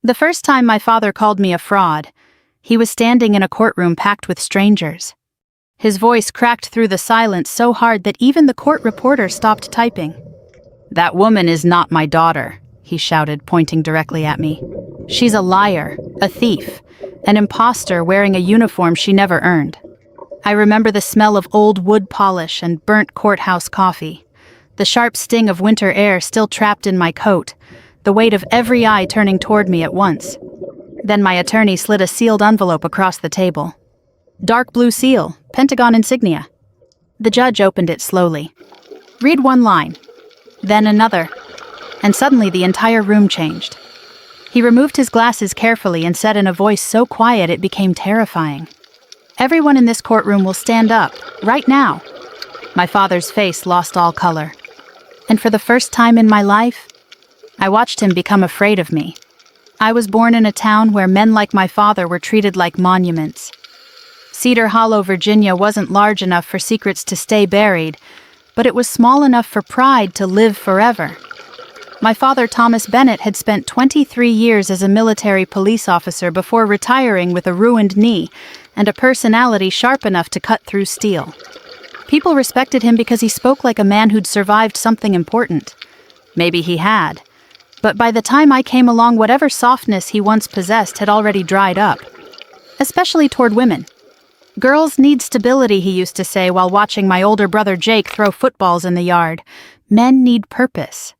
The first time my father called me a fraud, he was standing in a courtroom packed with strangers. His voice cracked through the silence so hard that even the court reporter stopped typing. "That woman is not my daughter," he shouted, pointing directly at me. "She's a liar, a thief, an imposter wearing a uniform she never earned." I remember the smell of old wood polish and burnt courthouse coffee, the sharp sting of winter air still trapped in my coat, the weight of every eye turning toward me at once. Then my attorney slid a sealed envelope across the table. Dark blue seal, Pentagon insignia. The judge opened it slowly. "Read one line." Then another. And suddenly the entire room changed. He removed his glasses carefully and said in a voice so quiet it became terrifying, "Everyone in this courtroom will stand up, right now." My father's face lost all color. And for the first time in my life, I watched him become afraid of me. I was born in a town where men like my father were treated like monuments. Cedar Hollow, Virginia wasn't large enough for secrets to stay buried, but it was small enough for pride to live forever. My father, Thomas Bennett, had spent 23 years as a military police officer before retiring with a ruined knee and a personality sharp enough to cut through steel. People respected him because he spoke like a man who'd survived something important. Maybe he had. But by the time I came along, whatever softness he once possessed had already dried up. Especially toward women. "Girls need stability," he used to say while watching my older brother Jake throw footballs in the yard. "Men need purpose."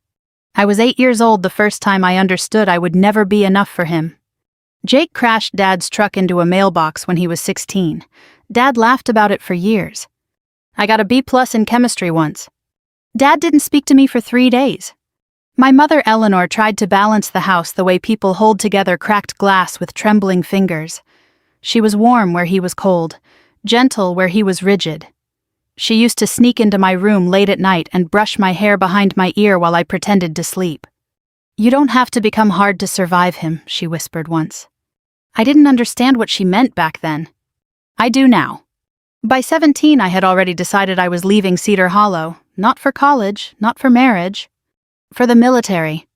I was 8 years old the first time I understood I would never be enough for him. Jake crashed Dad's truck into a mailbox when he was 16. Dad laughed about it for years. I got a B+ in chemistry once. Dad didn't speak to me for 3 days. My mother, Eleanor, tried to balance the house the way people hold together cracked glass with trembling fingers. She was warm where he was cold, gentle where he was rigid. She used to sneak into my room late at night and brush my hair behind my ear while I pretended to sleep. "You don't have to become hard to survive him," she whispered once. I didn't understand what she meant back then. I do now. By 17, I had already decided I was leaving Cedar Hollow, not for college, not for marriage, for the military.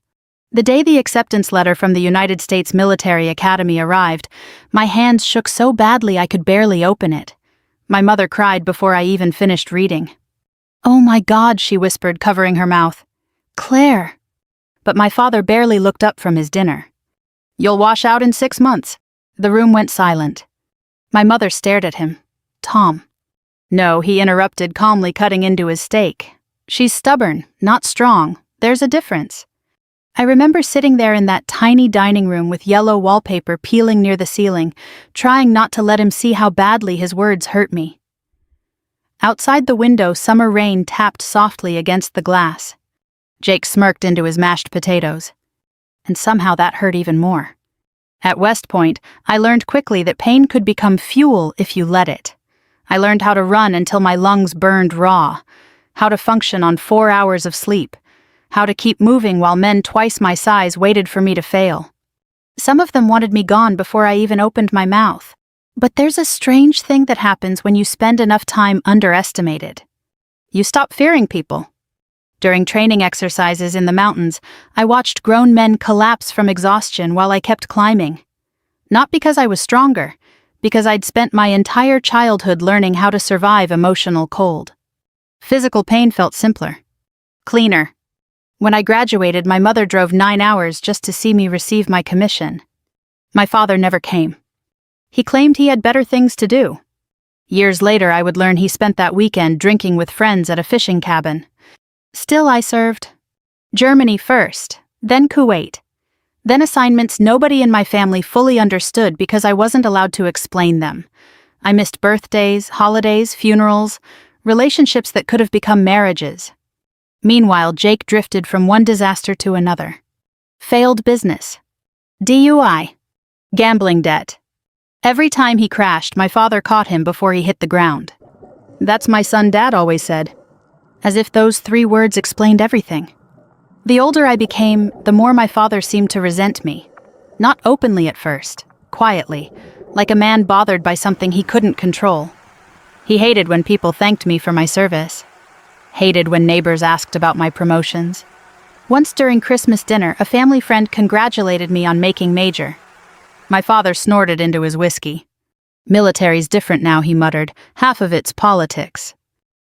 The day the acceptance letter from the United States Military Academy arrived, my hands shook so badly I could barely open it. My mother cried before I even finished reading. "Oh my God," she whispered, covering her mouth. "Claire." But my father barely looked up from his dinner. "You'll wash out in 6 months." The room went silent. My mother stared at him. "Tom." "No," he interrupted, calmly cutting into his steak. "She's stubborn, not strong. There's a difference." I remember sitting there in that tiny dining room with yellow wallpaper peeling near the ceiling, trying not to let him see how badly his words hurt me. Outside the window, summer rain tapped softly against the glass. Jake smirked into his mashed potatoes. And somehow that hurt even more. At West Point, I learned quickly that pain could become fuel if you let it. I learned how to run until my lungs burned raw, how to function on 4 hours of sleep, how to keep moving while men twice my size waited for me to fail. Some of them wanted me gone before I even opened my mouth. But there's a strange thing that happens when you spend enough time underestimated. You stop fearing people. During training exercises in the mountains, I watched grown men collapse from exhaustion while I kept climbing. Not because I was stronger, because I'd spent my entire childhood learning how to survive emotional cold. Physical pain felt simpler. Cleaner. When I graduated, my mother drove 9 hours just to see me receive my commission. My father never came. He claimed he had better things to do. Years later, I would learn he spent that weekend drinking with friends at a fishing cabin. Still, I served. Germany first, then Kuwait. Then assignments nobody in my family fully understood because I wasn't allowed to explain them. I missed birthdays, holidays, funerals, relationships that could have become marriages. Meanwhile, Jake drifted from one disaster to another. Failed business. DUI. Gambling debt. Every time he crashed, my father caught him before he hit the ground. "That's my son," Dad always said. As if those 3 words explained everything. The older I became, the more my father seemed to resent me. Not openly at first, quietly, like a man bothered by something he couldn't control. He hated when people thanked me for my service. Hated when neighbors asked about my promotions. Once during Christmas dinner, a family friend congratulated me on making major. My father snorted into his whiskey. "Military's different now," he muttered. "Half of it's politics."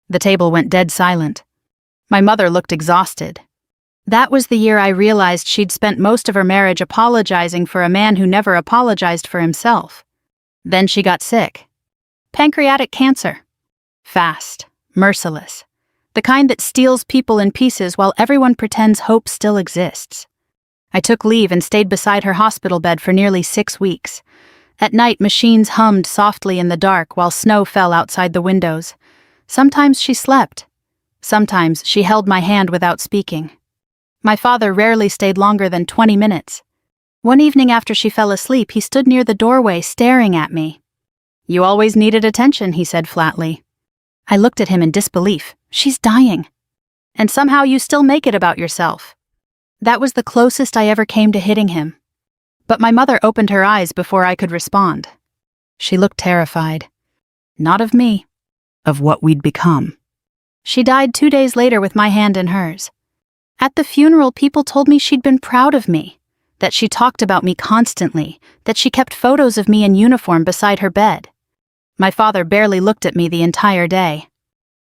The table went dead silent. My mother looked exhausted. That was the year I realized she'd spent most of her marriage apologizing for a man who never apologized for himself. Then she got sick. Pancreatic cancer. Fast, merciless. The kind that steals people in pieces while everyone pretends hope still exists. I took leave and stayed beside her hospital bed for nearly 6 weeks. At night, machines hummed softly in the dark while snow fell outside the windows. Sometimes she slept. Sometimes she held my hand without speaking. My father rarely stayed longer than 20 minutes. One evening after she fell asleep, he stood near the doorway staring at me. "You always needed attention," he said flatly. I looked at him in disbelief. "She's dying. And somehow you still make it about yourself." That was the closest I ever came to hitting him. But my mother opened her eyes before I could respond. She looked terrified. Not of me, of what we'd become. She died 2 days later with my hand in hers. At the funeral, people told me she'd been proud of me, that she talked about me constantly, that she kept photos of me in uniform beside her bed. My father barely looked at me the entire day.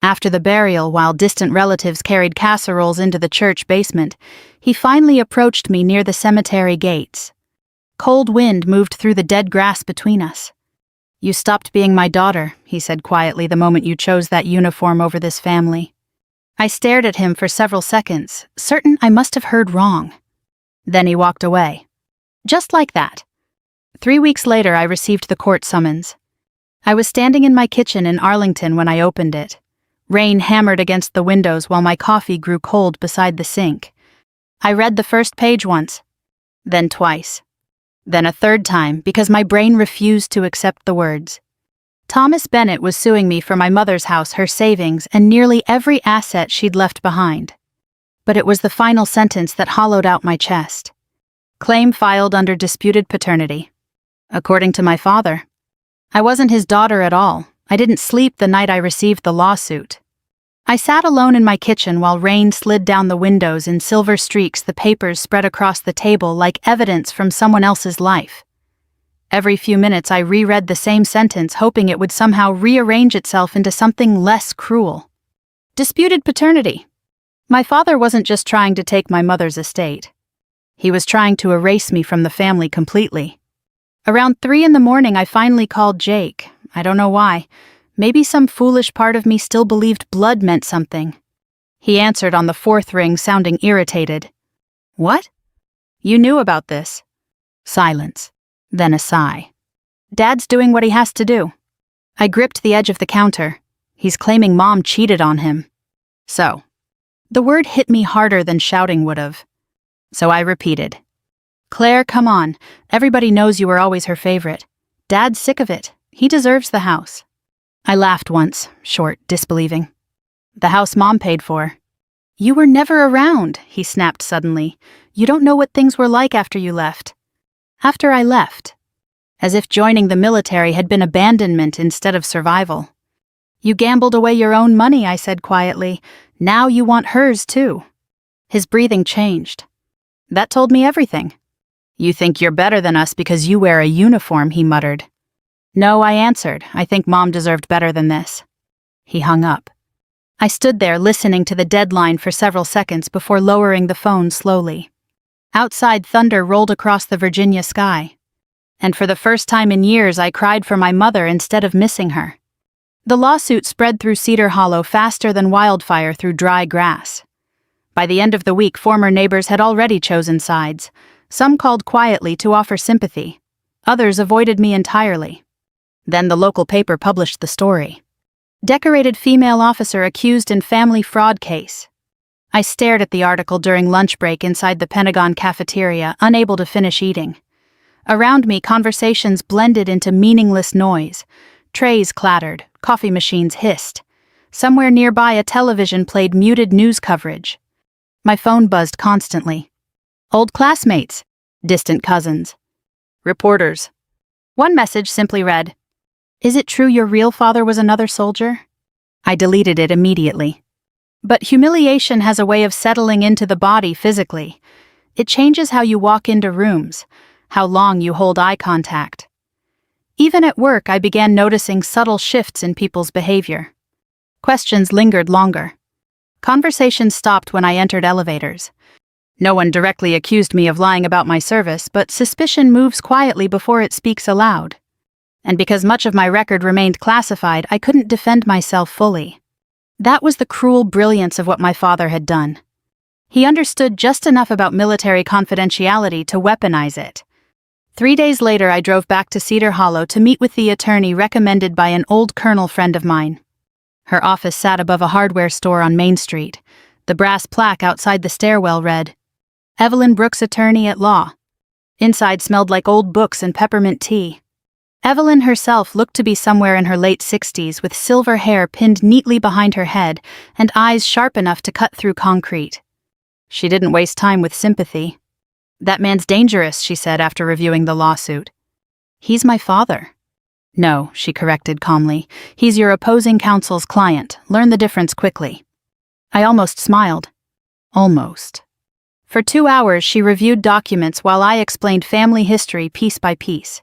After the burial, while distant relatives carried casseroles into the church basement, he finally approached me near the cemetery gates. Cold wind moved through the dead grass between us. "You stopped being my daughter," he said quietly, "the moment you chose that uniform over this family." I stared at him for several seconds, certain I must have heard wrong. Then he walked away. Just like that. 3 weeks later, I received the court summons. I was standing in my kitchen in Arlington when I opened it. Rain hammered against the windows while my coffee grew cold beside the sink. I read the first page once, then twice, then a third time because my brain refused to accept the words. Thomas Bennett was suing me for my mother's house, her savings, and nearly every asset she'd left behind. But it was the final sentence that hollowed out my chest. Claim filed under disputed paternity. According to my father, I wasn't his daughter at all. I didn't sleep the night I received the lawsuit. I sat alone in my kitchen while rain slid down the windows in silver streaks, the papers spread across the table like evidence from someone else's life. Every few minutes I reread the same sentence, hoping it would somehow rearrange itself into something less cruel. Disputed paternity. My father wasn't just trying to take my mother's estate. He was trying to erase me from the family completely. Around 3 in the morning, I finally called Jake. I don't know why. Maybe some foolish part of me still believed blood meant something. He answered on the 4th ring, sounding irritated. "What? You knew about this?" Silence. Then a sigh. "Dad's doing what he has to do." I gripped the edge of the counter. He's claiming Mom cheated on him. So. The word hit me harder than shouting would have. So I repeated. "Claire, come on. Everybody knows you were always her favorite. Dad's sick of it. He deserves the house." I laughed once, short, disbelieving. "The house Mom paid for." "You were never around," he snapped suddenly. "You don't know what things were like after you left." After I left. As if joining the military had been abandonment instead of survival. "You gambled away your own money," I said quietly. "Now you want hers too." His breathing changed. "That told me everything." "You think you're better than us because you wear a uniform," he muttered. "No," I answered. "I think Mom deserved better than this." He hung up. I stood there listening to the deadline for several seconds before lowering the phone slowly. Outside, thunder rolled across the Virginia sky. And for the first time in years, I cried for my mother instead of missing her. The lawsuit spread through Cedar Hollow faster than wildfire through dry grass. By the end of the week, former neighbors had already chosen sides. Some called quietly to offer sympathy. Others avoided me entirely. Then the local paper published the story. Decorated female officer accused in family fraud case. I stared at the article during lunch break inside the Pentagon cafeteria, unable to finish eating. Around me, conversations blended into meaningless noise. Trays clattered, coffee machines hissed. Somewhere nearby, a television played muted news coverage. My phone buzzed constantly. Old classmates, distant cousins, reporters. One message simply read, "Is it true your real father was another soldier?" I deleted it immediately. But humiliation has a way of settling into the body physically. It changes how you walk into rooms, how long you hold eye contact. Even at work, I began noticing subtle shifts in people's behavior. Questions lingered longer. Conversations stopped when I entered elevators. No one directly accused me of lying about my service, but suspicion moves quietly before it speaks aloud. And because much of my record remained classified, I couldn't defend myself fully. That was the cruel brilliance of what my father had done. He understood just enough about military confidentiality to weaponize it. 3 days later, I drove back to Cedar Hollow to meet with the attorney recommended by an old colonel friend of mine. Her office sat above a hardware store on Main Street. The brass plaque outside the stairwell read, "Evelyn Brooks, Attorney at Law." Inside smelled like old books and peppermint tea. Evelyn herself looked to be somewhere in her late 60s with silver hair pinned neatly behind her head and eyes sharp enough to cut through concrete. She didn't waste time with sympathy. "That man's dangerous," she said after reviewing the lawsuit. "He's my father." "No," she corrected calmly. "He's your opposing counsel's client. Learn the difference quickly." I almost smiled. Almost. For 2 hours, she reviewed documents while I explained family history piece by piece.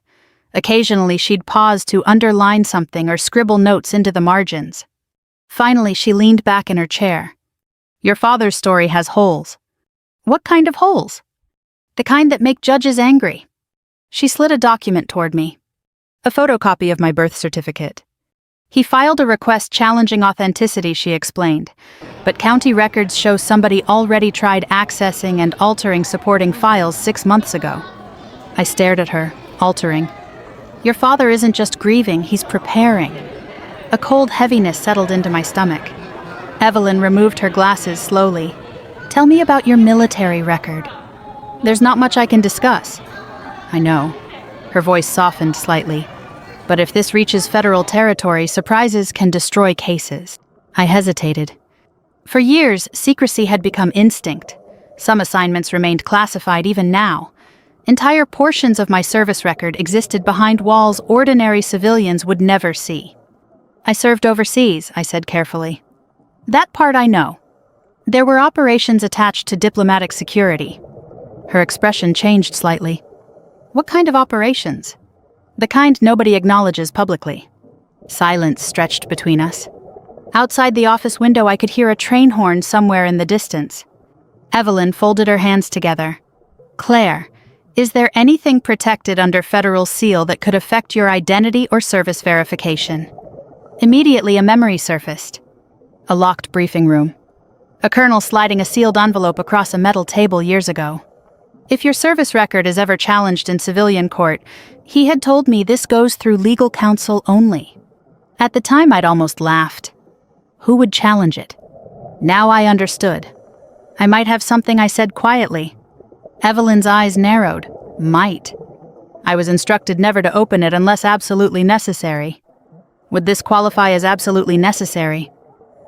Occasionally, she'd pause to underline something or scribble notes into the margins. Finally, she leaned back in her chair. "Your father's story has holes." "What kind of holes?" "The kind that make judges angry." She slid a document toward me. "A photocopy of my birth certificate." "He filed a request challenging authenticity," she explained, "but county records show somebody already tried accessing and altering supporting files 6 months ago." I stared at her, altering. "Your father isn't just grieving, he's preparing." A cold heaviness settled into my stomach. Evelyn removed her glasses slowly. "Tell me about your military record." "There's not much I can discuss." "I know." Her voice softened slightly. "But if this reaches federal territory, surprises can destroy cases." I hesitated. For years, secrecy had become instinct. Some assignments remained classified even now. Entire portions of my service record existed behind walls ordinary civilians would never see. "I served overseas," I said carefully. "That part I know." "There were operations attached to diplomatic security." Her expression changed slightly. "What kind of operations?" "The kind nobody acknowledges publicly." Silence stretched between us. Outside the office window, I could hear a train horn somewhere in the distance. Evelyn folded her hands together. "Claire, is there anything protected under federal seal that could affect your identity or service verification?" Immediately, a memory surfaced. A locked briefing room. A colonel sliding a sealed envelope across a metal table years ago. "If your service record is ever challenged in civilian court," he had told me, "this goes through legal counsel only." At the time, I'd almost laughed. Who would challenge it? Now I understood. I might have something, I said quietly. Evelyn's eyes narrowed. Might. I was instructed never to open it unless absolutely necessary. Would this qualify as absolutely necessary?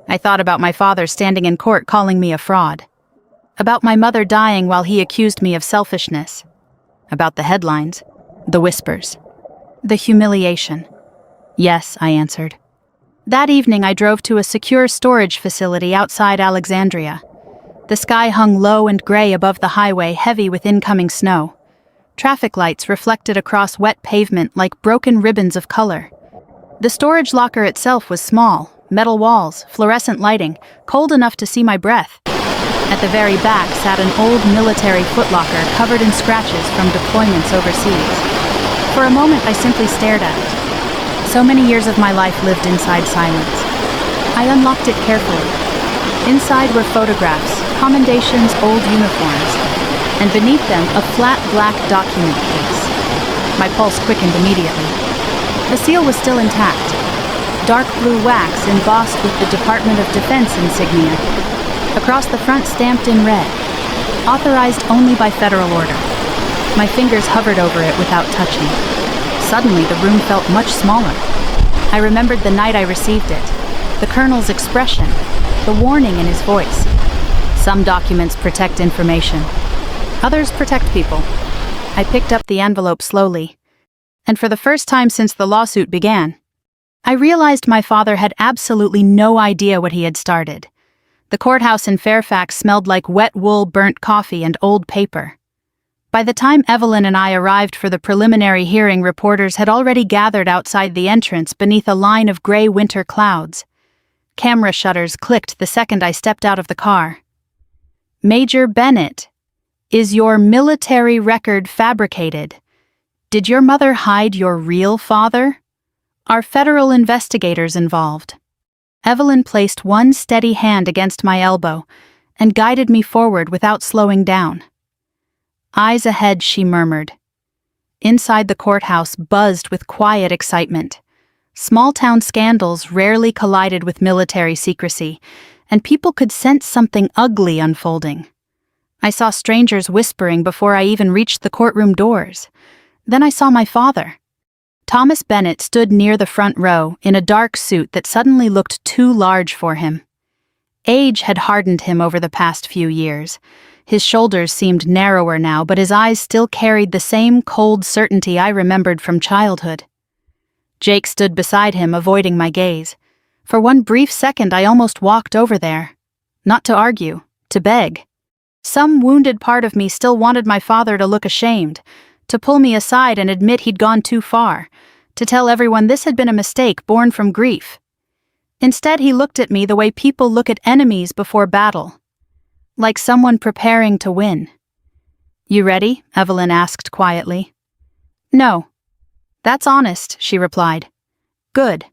I thought about my father standing in court calling me a fraud. About my mother dying while he accused me of selfishness. About the headlines, the whispers, the humiliation. "Yes," I answered. That evening I drove to a secure storage facility outside Alexandria. The sky hung low and gray above the highway, heavy with incoming snow. Traffic lights reflected across wet pavement like broken ribbons of color. The storage locker itself was small, metal walls, fluorescent lighting, cold enough to see my breath. At the very back sat an old military footlocker covered in scratches from deployments overseas. For a moment I simply stared at it. So many years of my life lived inside silence. I unlocked it carefully. Inside were photographs, commendations, old uniforms, and beneath them a flat black document case. My pulse quickened immediately. The seal was still intact. Dark blue wax embossed with the Department of Defense insignia. Across the front stamped in red. Authorized only by federal order. My fingers hovered over it without touching. Suddenly, the room felt much smaller. I remembered the night I received it, the colonel's expression, the warning in his voice. Some documents protect information. Others protect people. I picked up the envelope slowly. And for the first time since the lawsuit began, I realized my father had absolutely no idea what he had started. The courthouse in Fairfax smelled like wet wool, burnt coffee, and old paper. By the time Evelyn and I arrived for the preliminary hearing, reporters had already gathered outside the entrance beneath a line of gray winter clouds. Camera shutters clicked the second I stepped out of the car. "Major Bennett, is your military record fabricated? Did your mother hide your real father? Are federal investigators involved?" Evelyn placed one steady hand against my elbow and guided me forward without slowing down. "Eyes ahead," she murmured. Inside the courthouse buzzed with quiet excitement. Small-town scandals rarely collided with military secrecy, and people could sense something ugly unfolding. I saw strangers whispering before I even reached the courtroom doors. Then I saw my father. Thomas Bennett stood near the front row in a dark suit that suddenly looked too large for him. Age had hardened him over the past few years. His shoulders seemed narrower now, but his eyes still carried the same cold certainty I remembered from childhood. Jake stood beside him, avoiding my gaze. For one brief second I almost walked over there. Not to argue, to beg. Some wounded part of me still wanted my father to look ashamed, to pull me aside and admit he'd gone too far, to tell everyone this had been a mistake born from grief. Instead, he looked at me the way people look at enemies before battle, like someone preparing to win. "You ready?" Evelyn asked quietly. "No." "That's honest," she replied. "Good.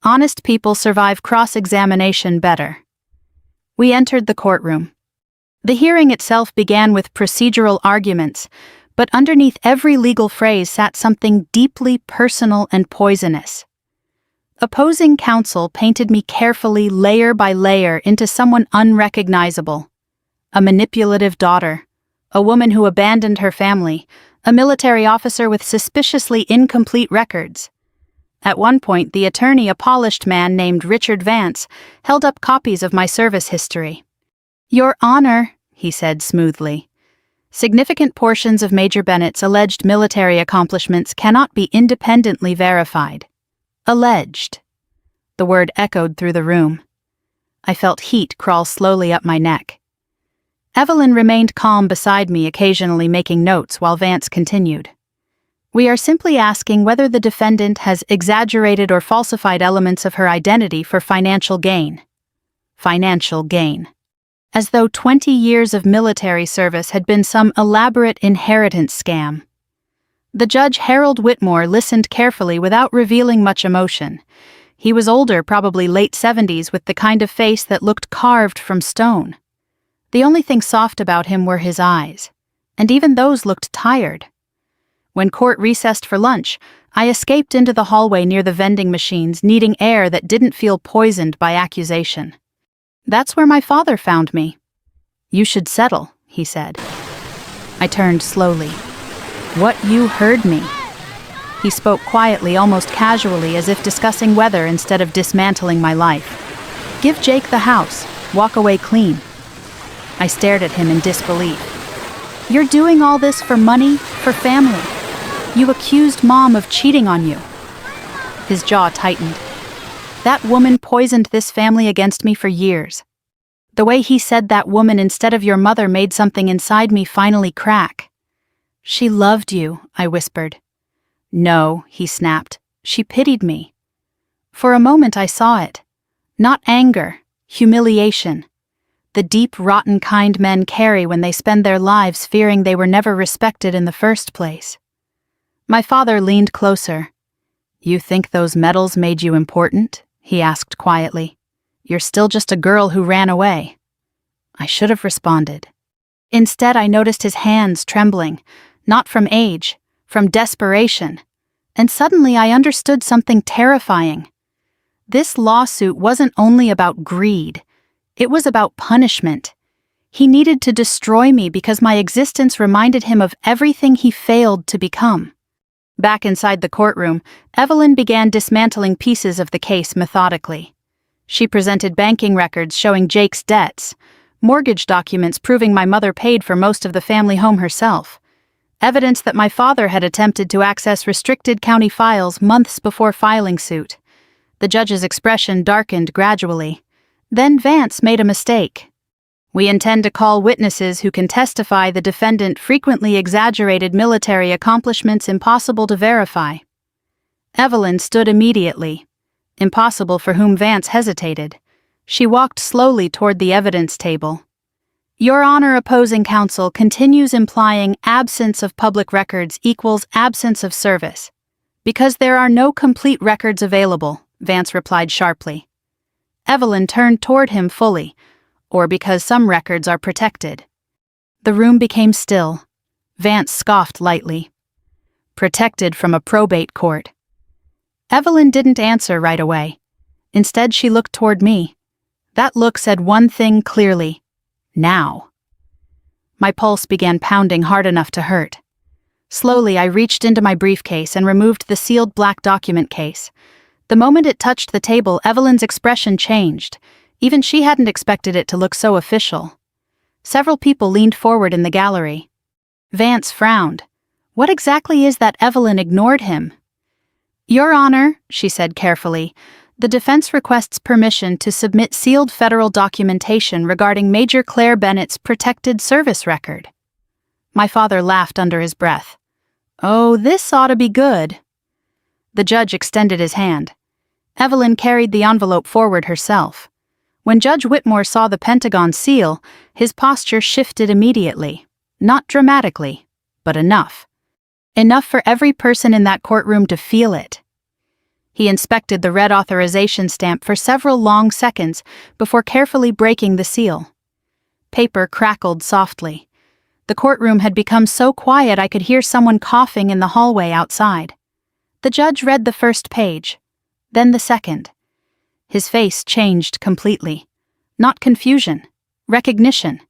Honest people survive cross-examination better." We entered the courtroom. The hearing itself began with procedural arguments, but underneath every legal phrase sat something deeply personal and poisonous. Opposing counsel painted me carefully, layer by layer, into someone unrecognizable. A manipulative daughter, a woman who abandoned her family, a military officer with suspiciously incomplete records. At one point, the attorney, a polished man named Richard Vance, held up copies of my service history. "Your Honor," he said smoothly, "significant portions of Major Bennett's alleged military accomplishments cannot be independently verified." Alleged. The word echoed through the room. I felt heat crawl slowly up my neck. Evelyn remained calm beside me, occasionally making notes while Vance continued. "We are simply asking whether the defendant has exaggerated or falsified elements of her identity for financial gain." Financial gain. As though 20 years of military service had been some elaborate inheritance scam. The judge, Harold Whitmore, listened carefully without revealing much emotion. He was older, probably late 70s, with the kind of face that looked carved from stone. The only thing soft about him were his eyes, and even those looked tired. When court recessed for lunch, I escaped into the hallway near the vending machines, needing air that didn't feel poisoned by accusation. That's where my father found me. "You should settle," he said. I turned slowly. "What, you heard me?" He spoke quietly, almost casually, as if discussing weather instead of dismantling my life. "Give Jake the house. Walk away clean." I stared at him in disbelief. "You're doing all this for money, for family. You accused Mom of cheating on you." His jaw tightened. "That woman poisoned this family against me for years." The way he said "that woman" instead of "your mother" made something inside me finally crack. "She loved you," I whispered. "No," he snapped. "She pitied me." For a moment I saw it. Not anger, humiliation. The deep, rotten kind men carry when they spend their lives fearing they were never respected in the first place. My father leaned closer. "You think those medals made you important?" he asked quietly. "You're still just a girl who ran away." I should have responded. Instead, I noticed his hands trembling, not from age, from desperation. And suddenly I understood something terrifying. This lawsuit wasn't only about greed. It was about punishment. He needed to destroy me because my existence reminded him of everything he failed to become. Back inside the courtroom, Evelyn began dismantling pieces of the case methodically. She presented banking records showing Jake's debts, mortgage documents proving my mother paid for most of the family home herself, evidence that my father had attempted to access restricted county files months before filing suit. The judge's expression darkened gradually. Then Vance made a mistake. We intend to call witnesses who can testify the defendant frequently exaggerated military accomplishments impossible to verify. Evelyn stood immediately. Impossible for whom Vance hesitated. She walked slowly toward the evidence table. Your Honor, opposing counsel continues implying absence of public records equals absence of service. Because there are no complete records available, Vance replied sharply. Evelyn turned toward him fully, or because some records are protected. The room became still. Vance scoffed lightly. Protected from a probate court. Evelyn didn't answer right away. Instead, she looked toward me. That look said one thing clearly. Now. My pulse began pounding hard enough to hurt. Slowly, I reached into my briefcase and removed the sealed black document case. The moment it touched the table, Evelyn's expression changed. Even she hadn't expected it to look so official. Several people leaned forward in the gallery. Vance frowned. What exactly is that Evelyn ignored him? Your Honor, she said carefully, the defense requests permission to submit sealed federal documentation regarding Major Claire Bennett's protected service record. My father laughed under his breath. Oh, this ought to be good. The judge extended his hand. Evelyn carried the envelope forward herself. When Judge Whitmore saw the Pentagon seal, his posture shifted immediately. Not dramatically, but enough. Enough for every person in that courtroom to feel it. He inspected the red authorization stamp for several long seconds before carefully breaking the seal. Paper crackled softly. The courtroom had become so quiet I could hear someone coughing in the hallway outside. The judge read the first page, then the second. His face changed completely. Not confusion, recognition.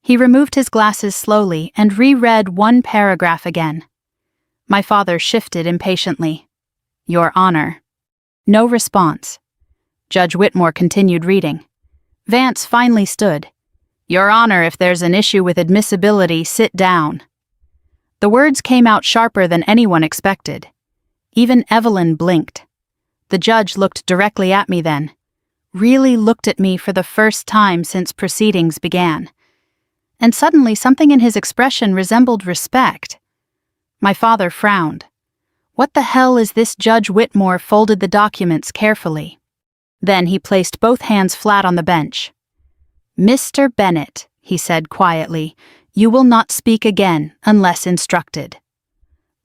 He removed his glasses slowly and reread one paragraph again. My father shifted impatiently. Your Honor. No response. Judge Whitmore continued reading. Vance finally stood. Your Honor, if there's an issue with admissibility, sit down. The words came out sharper than anyone expected. Even Evelyn blinked. The judge looked directly at me then. Really looked at me for the first time since proceedings began. And suddenly something in his expression resembled respect. My father frowned. What the hell is this? Judge Whitmore folded the documents carefully. Then he placed both hands flat on the bench. Mr. Bennett, he said quietly, you will not speak again unless instructed.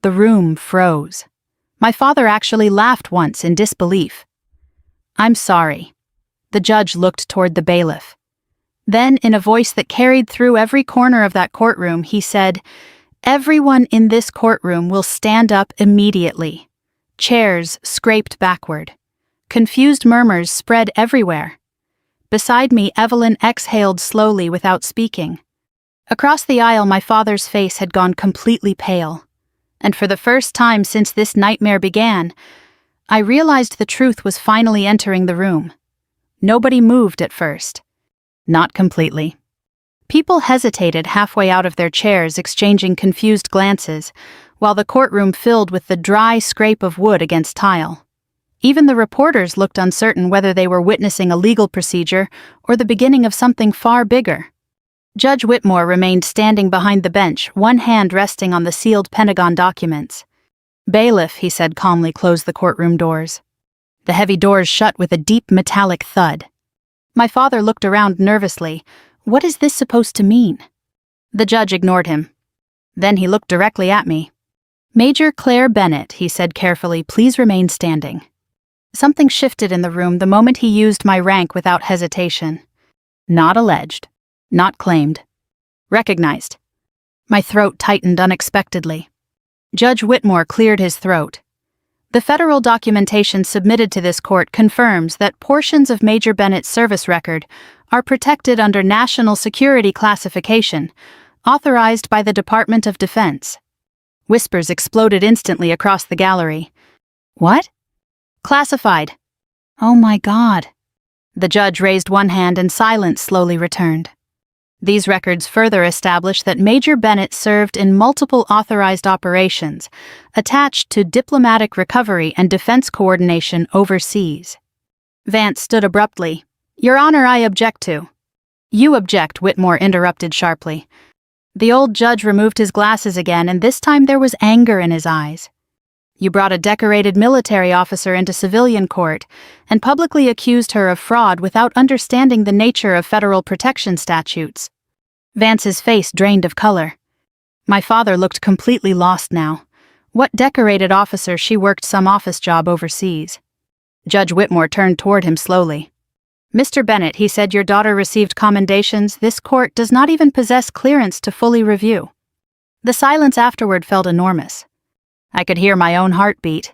The room froze. My father actually laughed once in disbelief. I'm sorry. The judge looked toward the bailiff. Then, in a voice that carried through every corner of that courtroom, he said, everyone in this courtroom will stand up immediately. Chairs scraped backward. Confused murmurs spread everywhere. Beside me, Evelyn exhaled slowly without speaking. Across the aisle, my father's face had gone completely pale. And for the first time since this nightmare began, I realized the truth was finally entering the room. Nobody moved at first. Not completely. People hesitated halfway out of their chairs, exchanging confused glances, while the courtroom filled with the dry scrape of wood against tile. Even the reporters looked uncertain whether they were witnessing a legal procedure or the beginning of something far bigger. Judge Whitmore remained standing behind the bench, one hand resting on the sealed Pentagon documents. Bailiff, he said calmly, closed the courtroom doors. The heavy doors shut with a deep metallic thud. My father looked around nervously. What is this supposed to mean? The judge ignored him. Then he looked directly at me. Major Claire Bennett, he said carefully, please remain standing. Something shifted in the room the moment he used my rank without hesitation. Not alleged. Not claimed. Recognized. My throat tightened unexpectedly. Judge Whitmore cleared his throat. The federal documentation submitted to this court confirms that portions of Major Bennett's service record are protected under national security classification, authorized by the Department of Defense. Whispers exploded instantly across the gallery. What? Classified. Oh my God. The judge raised one hand and silence slowly returned. These records further establish that Major Bennett served in multiple authorized operations, attached to diplomatic recovery and defense coordination overseas. Vance stood abruptly. Your Honor, I object to. You object, Whitmore interrupted sharply. The old judge removed his glasses again, and this time there was anger in his eyes. You brought a decorated military officer into civilian court and publicly accused her of fraud without understanding the nature of federal protection statutes. Vance's face drained of color. My father looked completely lost now. What decorated officer? She worked some office job overseas. Judge Whitmore turned toward him slowly. Mr. Bennett, he said, your daughter received commendations this court does not even possess clearance to fully review. The silence afterward felt enormous. I could hear my own heartbeat.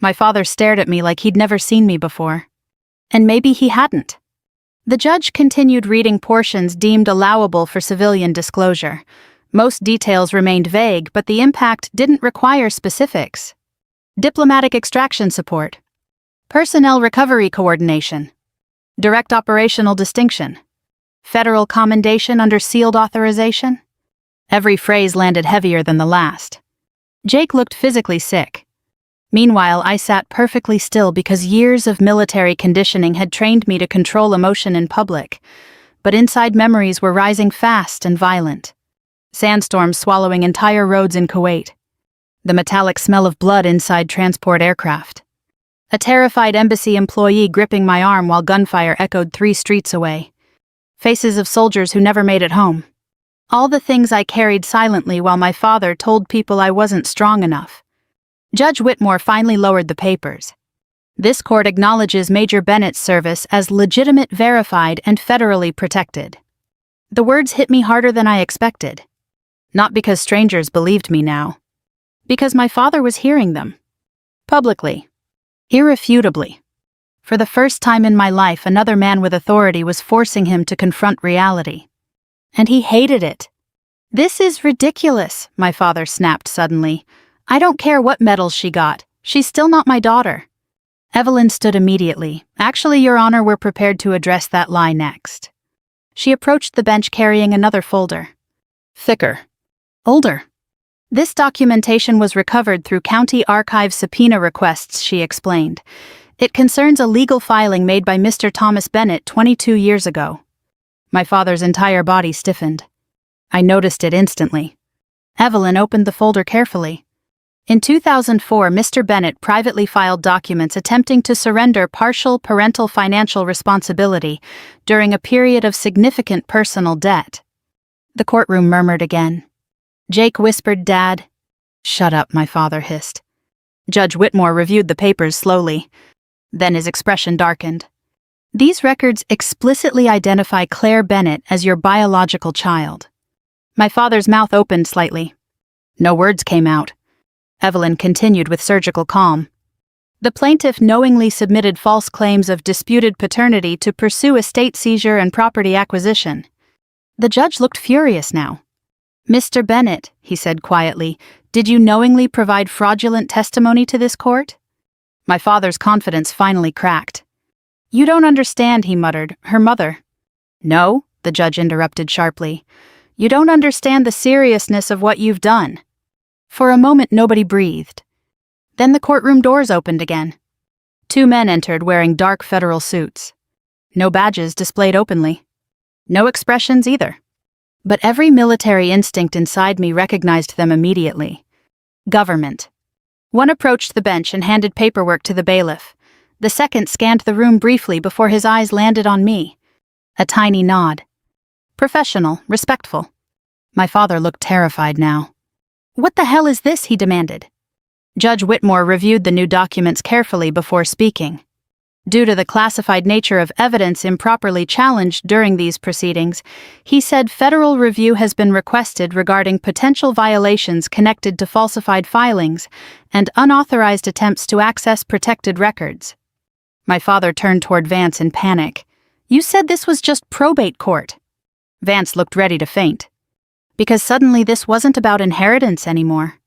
My father stared at me like he'd never seen me before. And maybe he hadn't. The judge continued reading portions deemed allowable for civilian disclosure. Most details remained vague, but the impact didn't require specifics. Diplomatic extraction support. Personnel recovery coordination. Direct operational distinction. Federal commendation under sealed authorization. Every phrase landed heavier than the last. Jake looked physically sick. Meanwhile, I sat perfectly still because years of military conditioning had trained me to control emotion in public, but inside memories were rising fast and violent. Sandstorms swallowing entire roads in Kuwait. The metallic smell of blood inside transport aircraft. A terrified embassy employee gripping my arm while gunfire echoed 3 streets away. Faces of soldiers who never made it home. All the things I carried silently while my father told people I wasn't strong enough. Judge Whitmore finally lowered the papers. This court acknowledges Major Bennett's service as legitimate, verified, and federally protected. The words hit me harder than I expected. Not because strangers believed me now. Because my father was hearing them. Publicly. Irrefutably. For the first time in my life, another man with authority was forcing him to confront reality. And he hated it. This is ridiculous, my father snapped suddenly. I don't care what medals she got. She's still not my daughter. Evelyn stood immediately. Actually, Your Honor, we're prepared to address that lie next. She approached the bench carrying another folder. Thicker. Older. This documentation was recovered through county archive subpoena requests, she explained. It concerns a legal filing made by Mr. Thomas Bennett 22 years ago. My father's entire body stiffened. I noticed it instantly. Evelyn opened the folder carefully. In 2004, Mr. Bennett privately filed documents attempting to surrender partial parental financial responsibility during a period of significant personal debt. The courtroom murmured again. Jake whispered, Dad. Shut up, my father hissed. Judge Whitmore reviewed the papers slowly. Then his expression darkened. These records explicitly identify Claire Bennett as your biological child. My father's mouth opened slightly. No words came out. Evelyn continued with surgical calm. The plaintiff knowingly submitted false claims of disputed paternity to pursue estate seizure and property acquisition. The judge looked furious now. Mr. Bennett, he said quietly, did you knowingly provide fraudulent testimony to this court? My father's confidence finally cracked. You don't understand, he muttered. Her mother. No, the judge interrupted sharply. You don't understand the seriousness of what you've done. For a moment nobody breathed. Then the courtroom doors opened again. 2 men entered wearing dark federal suits. No badges displayed openly. No expressions either. But every military instinct inside me recognized them immediately. Government. One approached the bench and handed paperwork to the bailiff. The second scanned the room briefly before his eyes landed on me. A tiny nod. Professional, respectful. My father looked terrified now. What the hell is this? He demanded. Judge Whitmore reviewed the new documents carefully before speaking. Due to the classified nature of evidence improperly challenged during these proceedings, he said federal review has been requested regarding potential violations connected to falsified filings and unauthorized attempts to access protected records. My father turned toward Vance in panic. You said this was just probate court. Vance looked ready to faint. Because suddenly this wasn't about inheritance anymore.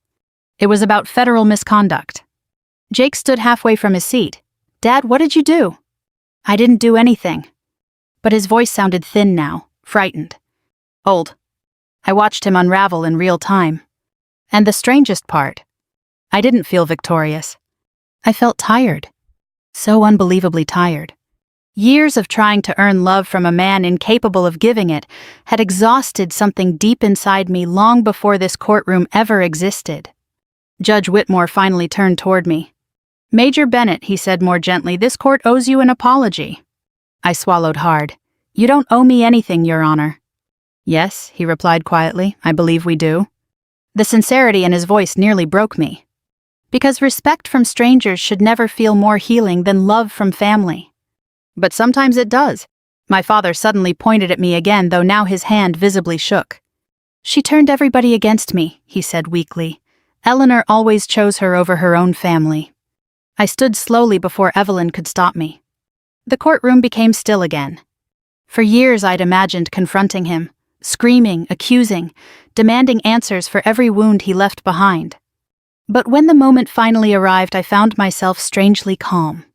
It was about federal misconduct. Jake stood halfway from his seat. Dad, what did you do? I didn't do anything. But his voice sounded thin now, frightened. Old. I watched him unravel in real time. And the strangest part, I didn't feel victorious. I felt tired. So unbelievably tired. Years of trying to earn love from a man incapable of giving it had exhausted something deep inside me long before this courtroom ever existed. Judge Whitmore finally turned toward me. "Major Bennett," he said more gently, "this court owes you an apology." I swallowed hard. "You don't owe me anything, Your Honor." "Yes," he replied quietly, "I believe we do." The sincerity in his voice nearly broke me. Because respect from strangers should never feel more healing than love from family. But sometimes it does. My father suddenly pointed at me again, though now his hand visibly shook. "She turned everybody against me," he said weakly. "Eleanor always chose her over her own family." I stood slowly before Evelyn could stop me. The courtroom became still again. For years I'd imagined confronting him, screaming, accusing, demanding answers for every wound he left behind. But when the moment finally arrived, I found myself strangely calm.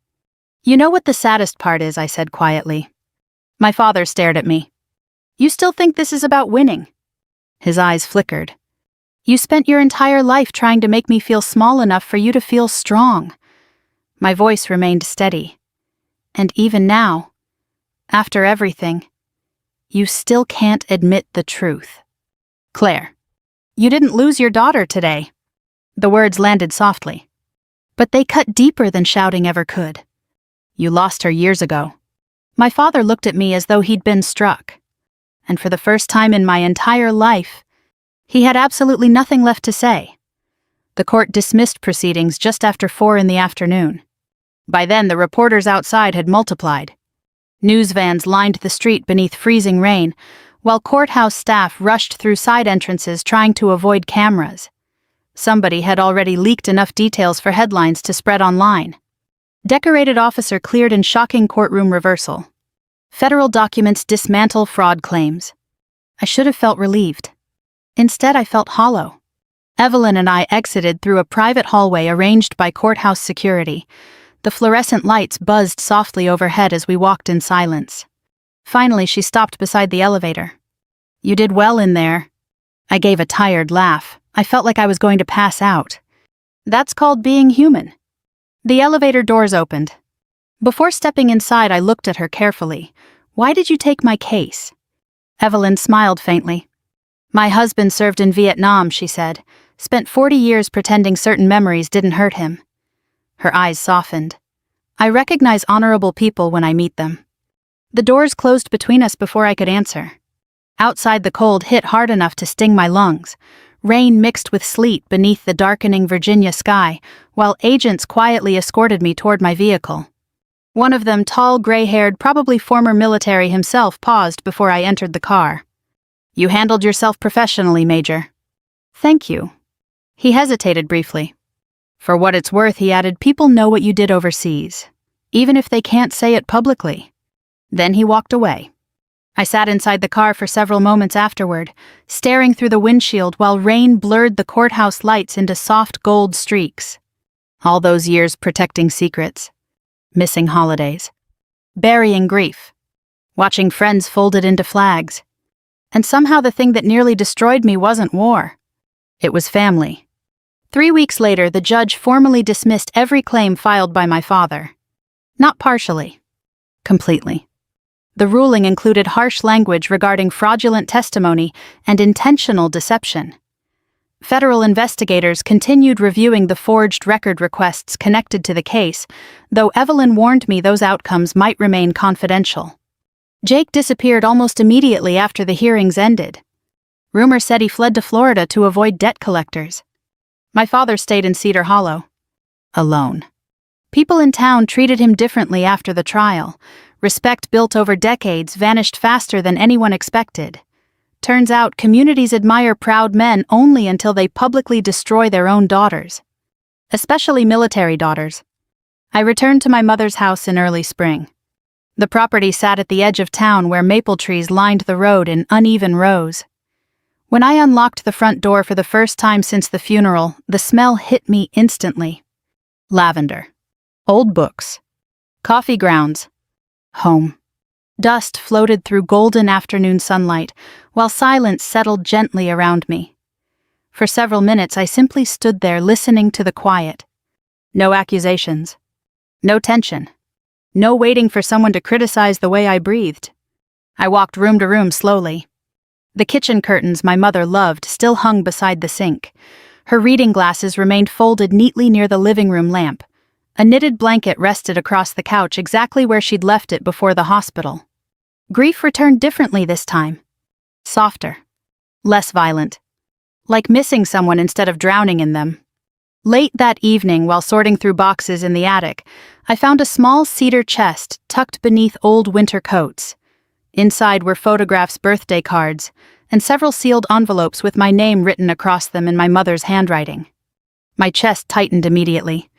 "You know what the saddest part is," I said quietly. My father stared at me. "You still think this is about winning?" His eyes flickered. "You spent your entire life trying to make me feel small enough for you to feel strong." My voice remained steady. "And even now, after everything, you still can't admit the truth. Claire, you didn't lose your daughter today." The words landed softly, but they cut deeper than shouting ever could. "You lost her years ago." My father looked at me as though he'd been struck. And for the first time in my entire life, he had absolutely nothing left to say. The court dismissed proceedings just after 4 in the afternoon. By then, the reporters outside had multiplied. News vans lined the street beneath freezing rain, while courthouse staff rushed through side entrances trying to avoid cameras. Somebody had already leaked enough details for headlines to spread online. Decorated officer cleared in shocking courtroom reversal. Federal documents dismantle fraud claims. I should have felt relieved. Instead, I felt hollow. Evelyn and I exited through a private hallway arranged by courthouse security. The fluorescent lights buzzed softly overhead as we walked in silence. Finally, she stopped beside the elevator. "You did well in there." I gave a tired laugh. I felt like I was going to pass out. "That's called being human." The elevator doors opened. Before stepping inside, I looked at her carefully. "Why did you take my case?" Evelyn smiled faintly. "My husband served in Vietnam," she said. "Spent 40 years pretending certain memories didn't hurt him." Her eyes softened. "I recognize honorable people when I meet them." The doors closed between us before I could answer. Outside, the cold hit hard enough to sting my lungs. Rain mixed with sleet beneath the darkening Virginia sky, while agents quietly escorted me toward my vehicle. One of them, tall, gray-haired, probably former military himself, paused before I entered the car. "You handled yourself professionally, Major." "Thank you." He hesitated briefly. "For what it's worth," he added, "people know what you did overseas, even if they can't say it publicly." Then he walked away. I sat inside the car for several moments afterward, staring through the windshield while rain blurred the courthouse lights into soft gold streaks. All those years protecting secrets, missing holidays, burying grief, watching friends folded into flags. And somehow the thing that nearly destroyed me wasn't war. It was family. 3 weeks later, the judge formally dismissed every claim filed by my father. Not partially. Completely. The ruling included harsh language regarding fraudulent testimony and intentional deception. Federal investigators continued reviewing the forged record requests connected to the case, though Evelyn warned me those outcomes might remain confidential. Jake disappeared almost immediately after the hearings ended. Rumor said he fled to Florida to avoid debt collectors. My father stayed in Cedar Hollow. Alone. People in town treated him differently after the trial. Respect built over decades vanished faster than anyone expected. Turns out communities admire proud men only until they publicly destroy their own daughters. Especially military daughters. I returned to my mother's house in early spring. The property sat at the edge of town where maple trees lined the road in uneven rows. When I unlocked the front door for the first time since the funeral, the smell hit me instantly. Lavender. Old books. Coffee grounds. Home. Dust floated through golden afternoon sunlight, while silence settled gently around me. For several minutes I simply stood there listening to the quiet. No accusations. No tension. No waiting for someone to criticize the way I breathed. I walked room to room slowly. The kitchen curtains my mother loved still hung beside the sink. Her reading glasses remained folded neatly near the living room lamp. A knitted blanket rested across the couch exactly where she'd left it before the hospital. Grief returned differently this time. Softer. Less violent. Like missing someone instead of drowning in them. Late that evening, while sorting through boxes in the attic, I found a small cedar chest tucked beneath old winter coats. Inside were photographs, birthday cards, and several sealed envelopes with my name written across them in my mother's handwriting. My chest tightened immediately.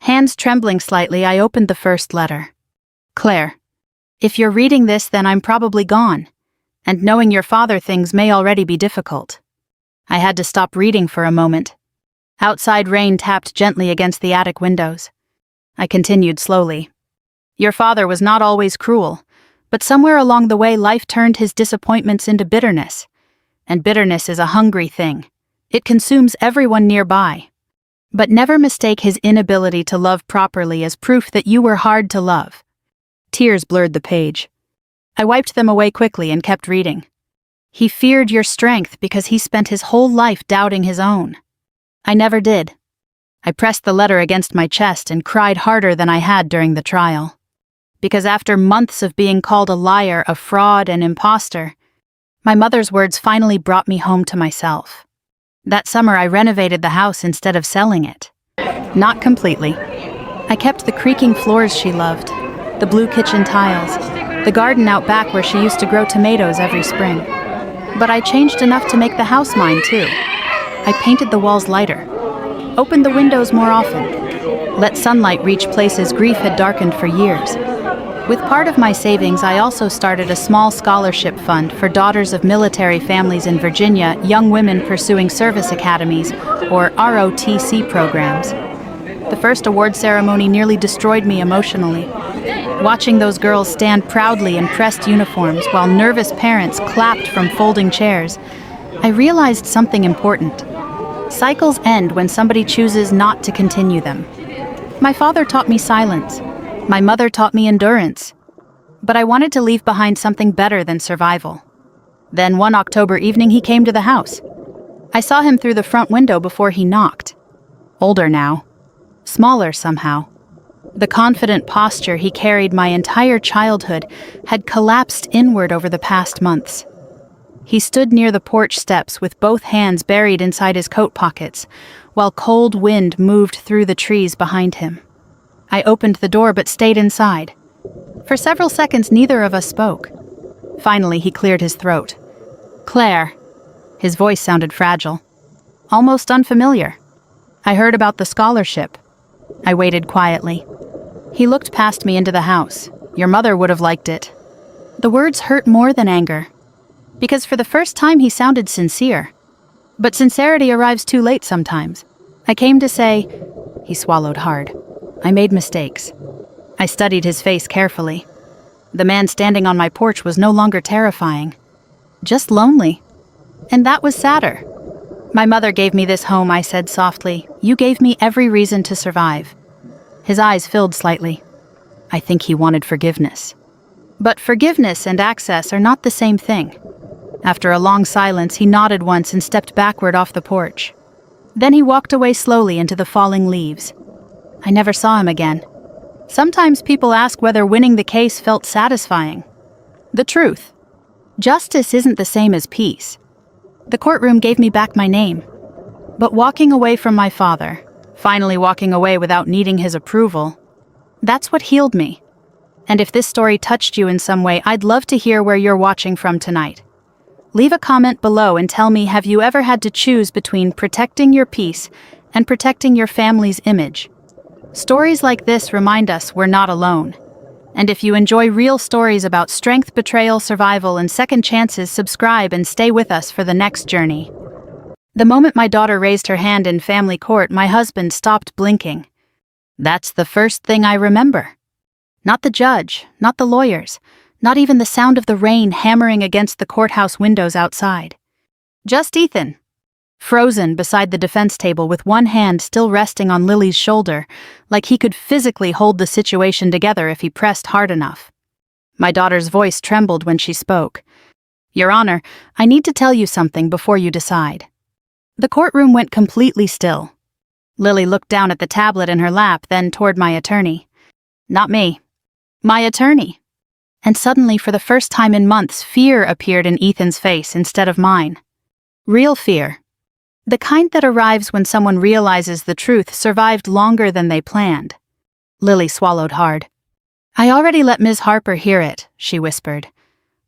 Hands trembling slightly, I opened the first letter. Claire, if you're reading this, then I'm probably gone, and knowing your father things may already be difficult. I had to stop reading for a moment. Outside rain tapped gently against the attic windows. I continued slowly. Your father was not always cruel, but somewhere along the way life turned his disappointments into bitterness. And bitterness is a hungry thing. It consumes everyone nearby. But never mistake his inability to love properly as proof that you were hard to love. Tears blurred the page. I wiped them away quickly and kept reading. He feared your strength because he spent his whole life doubting his own. I never did. I pressed the letter against my chest and cried harder than I had during the trial. Because after months of being called a liar, a fraud, and imposter, my mother's words finally brought me home to myself. That summer I renovated the house instead of selling it. Not completely. I kept the creaking floors she loved, the blue kitchen tiles, the garden out back where she used to grow tomatoes every spring. But I changed enough to make the house mine too. I painted the walls lighter, opened the windows more often, let sunlight reach places grief had darkened for years. With part of my savings, I also started a small scholarship fund for daughters of military families in Virginia, young women pursuing service academies, or ROTC programs. The first award ceremony nearly destroyed me emotionally. Watching those girls stand proudly in pressed uniforms while nervous parents clapped from folding chairs, I realized something important. Cycles end when somebody chooses not to continue them. My father taught me silence. My mother taught me endurance. But I wanted to leave behind something better than survival. Then one October evening he came to the house. I saw him through the front window before he knocked. Older now. Smaller somehow. The confident posture he carried my entire childhood had collapsed inward over the past months. He stood near the porch steps with both hands buried inside his coat pockets, while cold wind moved through the trees behind him. I opened the door but stayed inside. For several seconds neither of us spoke. Finally he cleared his throat. Claire. His voice sounded fragile. Almost unfamiliar. I heard about the scholarship. I waited quietly. He looked past me into the house. Your mother would have liked it. The words hurt more than anger. Because for the first time he sounded sincere. But sincerity arrives too late sometimes. I came to say, he swallowed hard. I made mistakes. I studied his face carefully. The man standing on my porch was no longer terrifying. Just lonely. And that was sadder. My mother gave me this home, I said softly. You gave me every reason to survive. His eyes filled slightly. I think he wanted forgiveness. But forgiveness and access are not the same thing. After a long silence, he nodded once and stepped backward off the porch. Then he walked away slowly into the falling leaves. I never saw him again. Sometimes people ask whether winning the case felt satisfying. The truth. Justice isn't the same as peace. The courtroom gave me back my name. But walking away from my father, finally walking away without needing his approval, that's what healed me. And if this story touched you in some way, I'd love to hear where you're watching from tonight. Leave a comment below and tell me, have you ever had to choose between protecting your peace and protecting your family's image? Stories like this remind us we're not alone. And if you enjoy real stories about strength, betrayal, survival, and second chances, subscribe and stay with us for the next journey. The moment my daughter raised her hand in family court, my husband stopped blinking. That's the first thing I remember. Not the judge, not the lawyers, not even the sound of the rain hammering against the courthouse windows outside. Just Ethan. frozen beside the defense table with one hand still resting on Lily's shoulder, like he could physically hold the situation together if he pressed hard enough. My daughter's voice trembled when she spoke. "Your Honor, I need to tell you something before you decide." The courtroom went completely still. Lily looked down at the tablet in her lap, then toward my attorney. "Not me. My attorney." And suddenly, for the first time in months, fear appeared in Ethan's face instead of mine. Real fear. The kind that arrives when someone realizes the truth survived longer than they planned. Lily swallowed hard. "I already let Ms. Harper hear it," she whispered.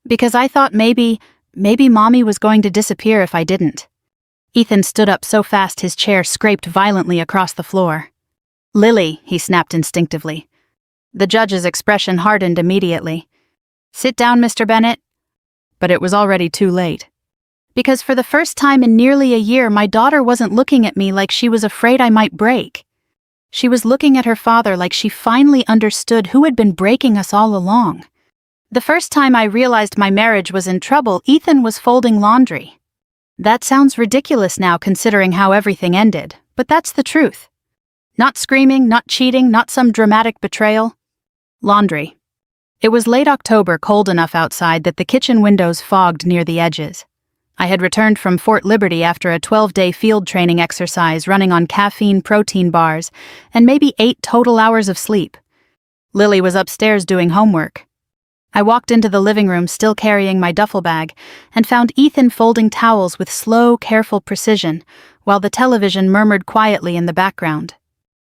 "Because I thought maybe Mommy was going to disappear if I didn't." Ethan stood up so fast his chair scraped violently across the floor. "Lily," he snapped instinctively. The judge's expression hardened immediately. "Sit down, Mr. Bennett." But it was already too late. Because for the first time in nearly a year, my daughter wasn't looking at me like she was afraid I might break. She was looking at her father like she finally understood who had been breaking us all along. The first time I realized my marriage was in trouble, Ethan was folding laundry. That sounds ridiculous now considering how everything ended, but that's the truth. Not screaming, not cheating, not some dramatic betrayal. Laundry. It was late October, cold enough outside that the kitchen windows fogged near the edges. I had returned from Fort Liberty after a 12-day field training exercise running on caffeine protein bars and maybe 8 total hours of sleep. Lily was upstairs doing homework. I walked into the living room still carrying my duffel bag and found Ethan folding towels with slow, careful precision while the television murmured quietly in the background.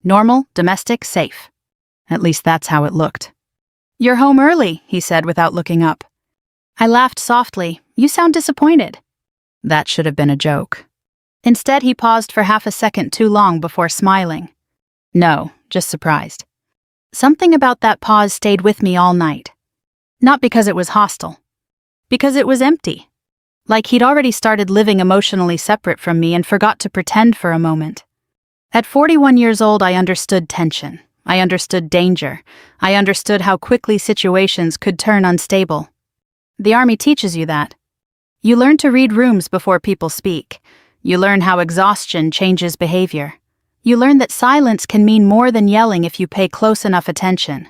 Normal, domestic, safe. At least that's how it looked. "You're home early," he said without looking up. I laughed softly. "You sound disappointed." That should have been a joke. Instead, he paused for half a second too long before smiling. "No, just surprised." Something about that pause stayed with me all night. Not because it was hostile. Because it was empty. Like he'd already started living emotionally separate from me and forgot to pretend for a moment. At 41 years old, I understood tension. I understood danger. I understood how quickly situations could turn unstable. The Army teaches you that. You learn to read rooms before people speak. You learn how exhaustion changes behavior. You learn that silence can mean more than yelling if you pay close enough attention.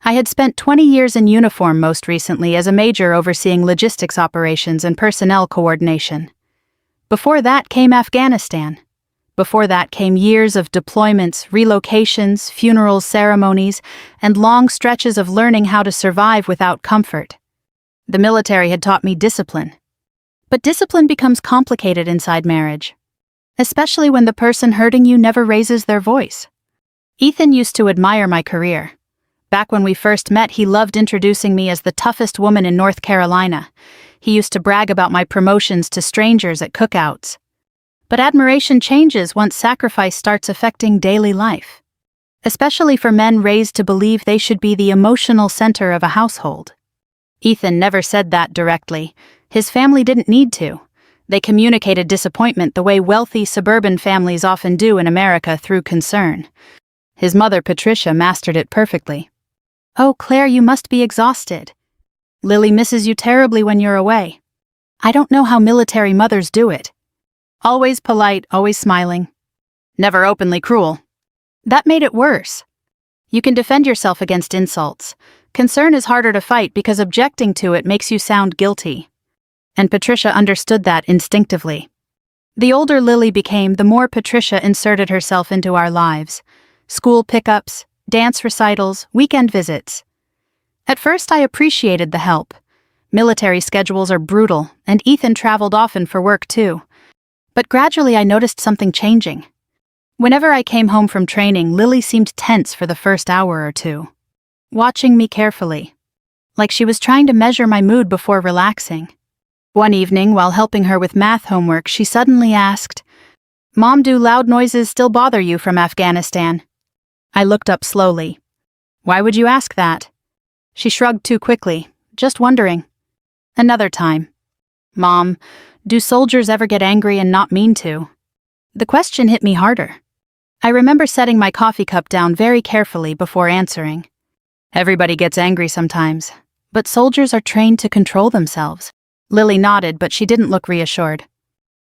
I had spent 20 years in uniform most recently as a major overseeing logistics operations and personnel coordination. Before that came Afghanistan. Before that came years of deployments, relocations, funerals, ceremonies, and long stretches of learning how to survive without comfort. The military had taught me discipline. But discipline becomes complicated inside marriage, especially when the person hurting you never raises their voice. Ethan used to admire my career. Back when we first met, he loved introducing me as the toughest woman in North Carolina. He used to brag about my promotions to strangers at cookouts. But admiration changes once sacrifice starts affecting daily life, especially for men raised to believe they should be the emotional center of a household. Ethan never said that directly. His family didn't need to. They communicated disappointment the way wealthy suburban families often do in America, through concern. His mother, Patricia, mastered it perfectly. "Oh, Claire, you must be exhausted. Lily misses you terribly when you're away." I don't know how military mothers do it. Always polite, always smiling. Never openly cruel. That made it worse. You can defend yourself against insults. Concern is harder to fight because objecting to it makes you sound guilty. And Patricia understood that instinctively. The older Lily became, the more Patricia inserted herself into our lives. School pickups, dance recitals, weekend visits. At first I appreciated the help. Military schedules are brutal, and Ethan traveled often for work too. But gradually I noticed something changing. Whenever I came home from training, Lily seemed tense for the first hour or two, watching me carefully, like she was trying to measure my mood before relaxing. One evening, while helping her with math homework, she suddenly asked, "Mom, do loud noises still bother you from Afghanistan?" I looked up slowly. "Why would you ask that?" She shrugged too quickly, "Just wondering." Another time. "Mom, do soldiers ever get angry and not mean to?" The question hit me harder. I remember setting my coffee cup down very carefully before answering. Everybody gets angry sometimes, but soldiers are trained to control themselves. Lily nodded, but she didn't look reassured.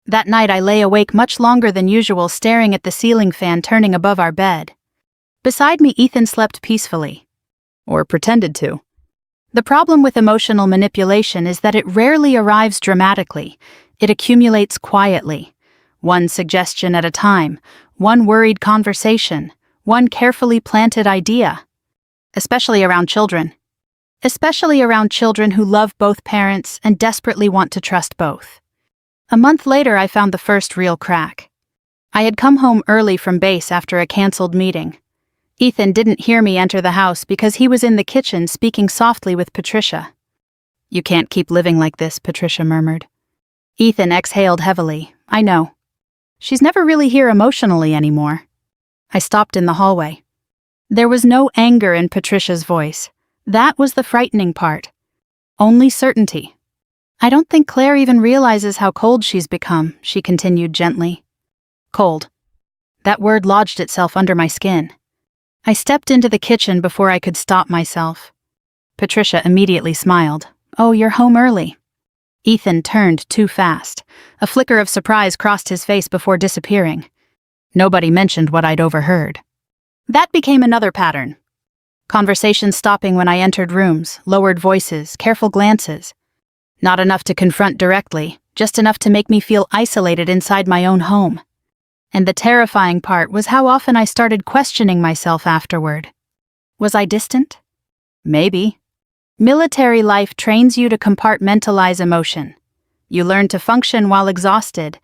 That night I lay awake much longer than usual, staring at the ceiling fan turning above our bed. Beside me, Ethan slept peacefully. Or pretended to. The problem with emotional manipulation is that it rarely arrives dramatically. It accumulates quietly. One suggestion at a time, one worried conversation, one carefully planted idea. Especially around children. Especially around children who love both parents and desperately want to trust both. A month later, I found the first real crack. I had come home early from base after a canceled meeting. Ethan didn't hear me enter the house because he was in the kitchen speaking softly with Patricia. "You can't keep living like this," Patricia murmured. Ethan exhaled heavily. "I know. She's never really here emotionally anymore." I stopped in the hallway. There was no anger in Patricia's voice. That was the frightening part. Only certainty. "I don't think Claire even realizes how cold she's become," she continued gently. Cold. That word lodged itself under my skin. I stepped into the kitchen before I could stop myself. Patricia immediately smiled. "Oh, you're home early." Ethan turned too fast. A flicker of surprise crossed his face before disappearing. Nobody mentioned what I'd overheard. That became another pattern. Conversations stopping when I entered rooms, lowered voices, careful glances. Not enough to confront directly, just enough to make me feel isolated inside my own home. And the terrifying part was how often I started questioning myself afterward. Was I distant? Maybe. Military life trains you to compartmentalize emotion. You learn to function while exhausted.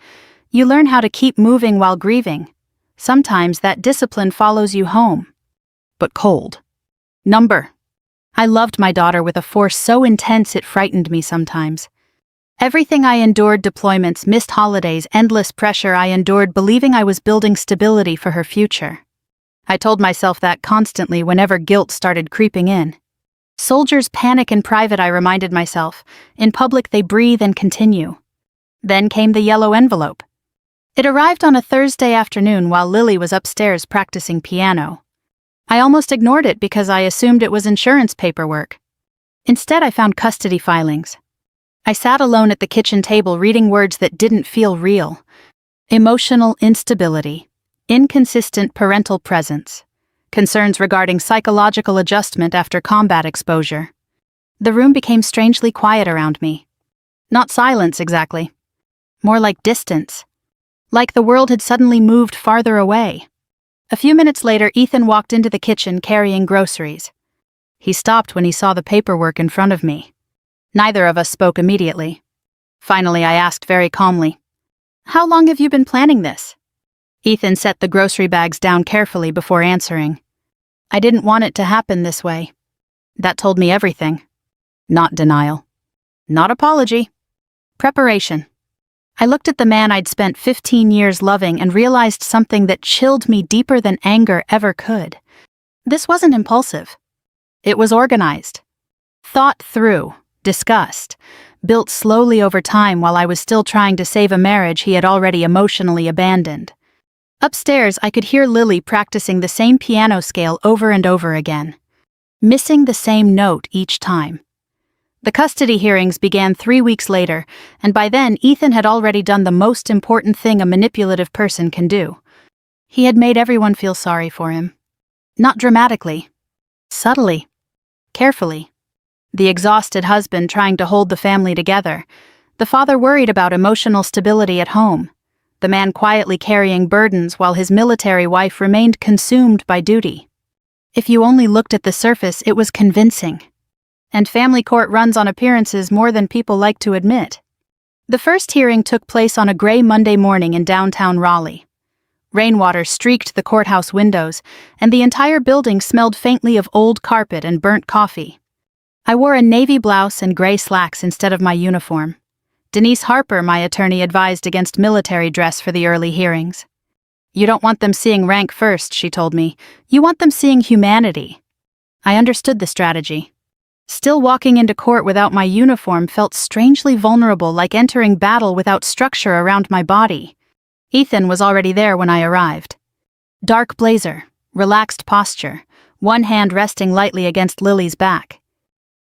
You learn how to keep moving while grieving. Sometimes that discipline follows you home. But cold. Number. I loved my daughter with a force so intense it frightened me sometimes. Everything I endured, deployments, missed holidays, endless pressure I endured, believing I was building stability for her future. I told myself that constantly whenever guilt started creeping in. Soldiers panic in private, I reminded myself. In public they breathe and continue. Then came the yellow envelope. It arrived on a Thursday afternoon while Lily was upstairs practicing piano. I almost ignored it because I assumed it was insurance paperwork. Instead, I found custody filings. I sat alone at the kitchen table reading words that didn't feel real. Emotional instability, inconsistent parental presence, concerns regarding psychological adjustment after combat exposure. The room became strangely quiet around me. Not silence exactly. More like distance. Like the world had suddenly moved farther away. A few minutes later, Ethan walked into the kitchen carrying groceries. He stopped when he saw the paperwork in front of me. Neither of us spoke immediately. Finally, I asked very calmly, "How long have you been planning this?" Ethan set the grocery bags down carefully before answering. "I didn't want it to happen this way." That told me everything. Not denial. Not apology. Preparation. I looked at the man I'd spent 15 years loving and realized something that chilled me deeper than anger ever could. This wasn't impulsive. It was organized. Thought through. Discussed. Built slowly over time while I was still trying to save a marriage he had already emotionally abandoned. Upstairs, I could hear Lily practicing the same piano scale over and over again, missing the same note each time. The custody hearings began 3 weeks later, and by then Ethan had already done the most important thing a manipulative person can do. He had made everyone feel sorry for him. Not dramatically. Subtly. Carefully. The exhausted husband trying to hold the family together. The father worried about emotional stability at home. The man quietly carrying burdens while his military wife remained consumed by duty. If you only looked at the surface, it was convincing. And family court runs on appearances more than people like to admit. The first hearing took place on a gray Monday morning in downtown Raleigh. Rainwater streaked the courthouse windows, and the entire building smelled faintly of old carpet and burnt coffee. I wore a navy blouse and gray slacks instead of my uniform. Denise Harper, my attorney, advised against military dress for the early hearings. "You don't want them seeing rank first," she told me. "You want them seeing humanity." I understood the strategy. Still walking into court without my uniform felt strangely vulnerable, like entering battle without structure around my body. Ethan was already there when I arrived. Dark blazer, relaxed posture, one hand resting lightly against Lily's back.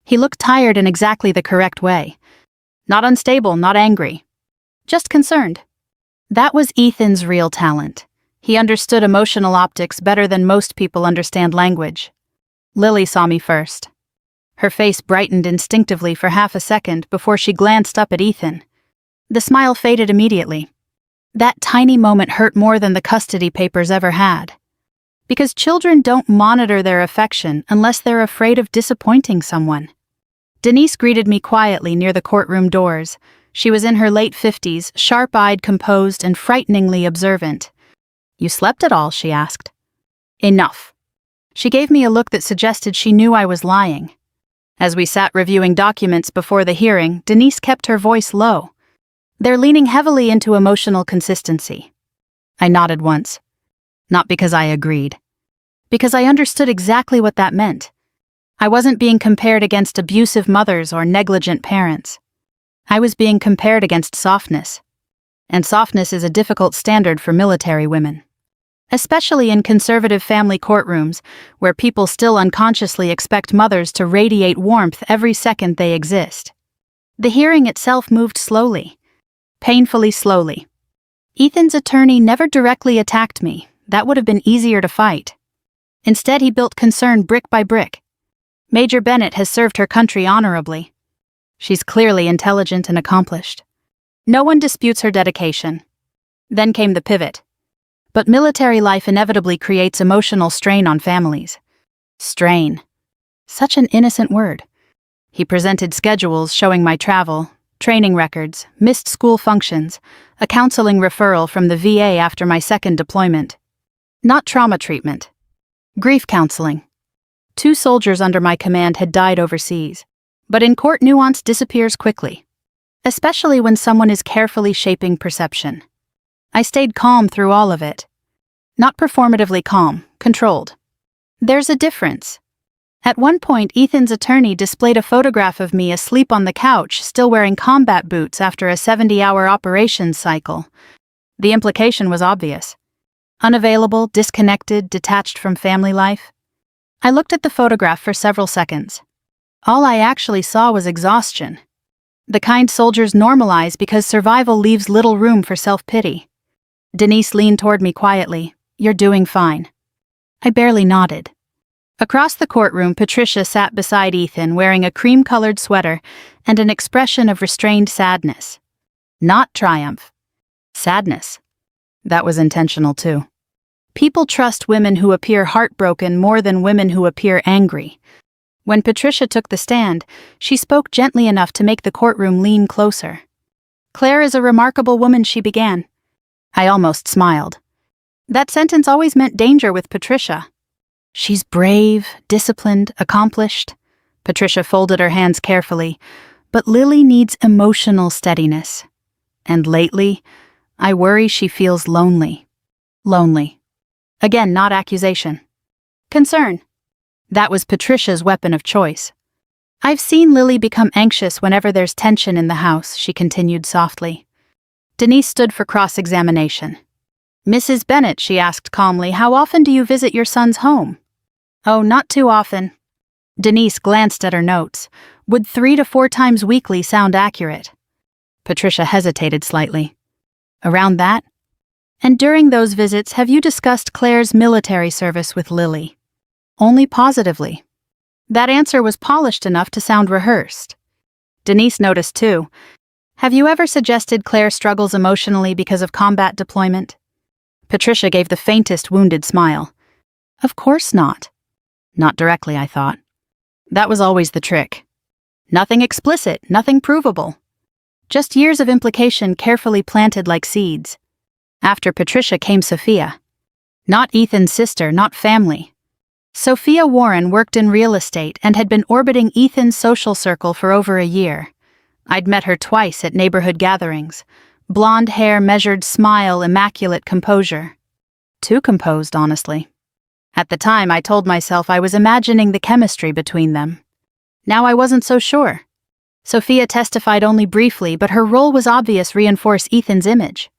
He looked tired in exactly the correct way. Not unstable, not angry. Just concerned. That was Ethan's real talent. He understood emotional optics better than most people understand language. Lily saw me first. Her face brightened instinctively for half a second before she glanced up at Ethan. The smile faded immediately. That tiny moment hurt more than the custody papers ever had. Because children don't monitor their affection unless they're afraid of disappointing someone. Denise greeted me quietly near the courtroom doors. She was in her late 50s, sharp-eyed, composed, and frighteningly observant. "You slept at all?" she asked. "Enough." She gave me a look that suggested she knew I was lying. As we sat reviewing documents before the hearing, Denise kept her voice low. "They're leaning heavily into emotional consistency." I nodded once. Not because I agreed. Because I understood exactly what that meant. I wasn't being compared against abusive mothers or negligent parents. I was being compared against softness. And softness is a difficult standard for military women. Especially in conservative family courtrooms, where people still unconsciously expect mothers to radiate warmth every second they exist. The hearing itself moved slowly. Painfully slowly. Ethan's attorney never directly attacked me. That would have been easier to fight. Instead, he built concern brick by brick. Major Bennett has served her country honorably. She's clearly intelligent and accomplished. No one disputes her dedication. Then came the pivot. But military life inevitably creates emotional strain on families. Strain. Such an innocent word. He presented schedules showing my travel, training records, missed school functions, a counseling referral from the VA after my second deployment. Not trauma treatment. Grief counseling. 2 soldiers under my command had died overseas. But in court, nuance disappears quickly. Especially when someone is carefully shaping perception. I stayed calm through all of it. Not performatively calm, controlled. There's a difference. At one point, Ethan's attorney displayed a photograph of me asleep on the couch, still wearing combat boots after a 70-hour operations cycle. The implication was obvious. Unavailable, disconnected, detached from family life. I looked at the photograph for several seconds. All I actually saw was exhaustion. The kind soldiers normalize because survival leaves little room for self-pity. Denise leaned toward me quietly. "You're doing fine." I barely nodded. Across the courtroom, Patricia sat beside Ethan wearing a cream-colored sweater and an expression of restrained sadness. Not triumph. Sadness. That was intentional too. People trust women who appear heartbroken more than women who appear angry. When Patricia took the stand, she spoke gently enough to make the courtroom lean closer. "Claire is a remarkable woman," she began. I almost smiled. That sentence always meant danger with Patricia. "She's brave, disciplined, accomplished." Patricia folded her hands carefully. "But Lily needs emotional steadiness. And lately, I worry she feels lonely." Lonely. Again, not accusation. Concern. That was Patricia's weapon of choice. "I've seen Lily become anxious whenever there's tension in the house," she continued softly. Denise stood for cross-examination. "Mrs. Bennett," she asked calmly, "how often do you visit your son's home?" "Oh, not too often." Denise glanced at her notes. Would 3 to 4 times weekly sound accurate? Patricia hesitated slightly. "Around that?" "And during those visits, have you discussed Claire's military service with Lily?" "Only positively." That answer was polished enough to sound rehearsed. Denise noticed too. "Have you ever suggested Claire struggles emotionally because of combat deployment?" Patricia gave the faintest wounded smile. "Of course not." Not directly, I thought. That was always the trick. Nothing explicit, nothing provable. Just years of implication carefully planted like seeds. After Patricia came Sophia. Not Ethan's sister, not family. Sophia Warren worked in real estate and had been orbiting Ethan's social circle for over a year. I'd met her twice at neighborhood gatherings. Blonde hair, measured smile, immaculate composure. Too composed, honestly. At the time, I told myself I was imagining the chemistry between them. Now I wasn't so sure. Sophia testified only briefly, but her role was obvious to reinforce Ethan's image.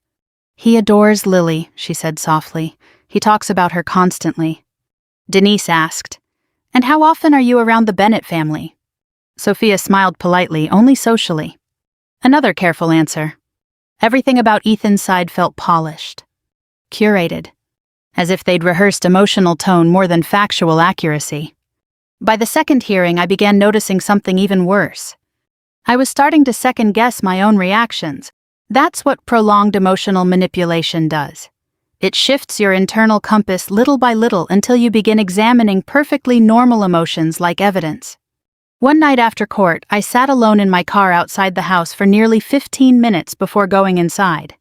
"He adores Lily," she said softly. "He talks about her constantly." Denise asked, "And how often are you around the Bennett family?" Sophia smiled politely, only socially. Another careful answer. Everything about Ethan's side felt polished, curated, as if they'd rehearsed emotional tone more than factual accuracy. By the second hearing, I began noticing something even worse. I was starting to second-guess my own reactions. That's what prolonged emotional manipulation does. It shifts your internal compass little by little until you begin examining perfectly normal emotions like evidence. One night after court, I sat alone in my car outside the house for nearly 15 minutes before going inside.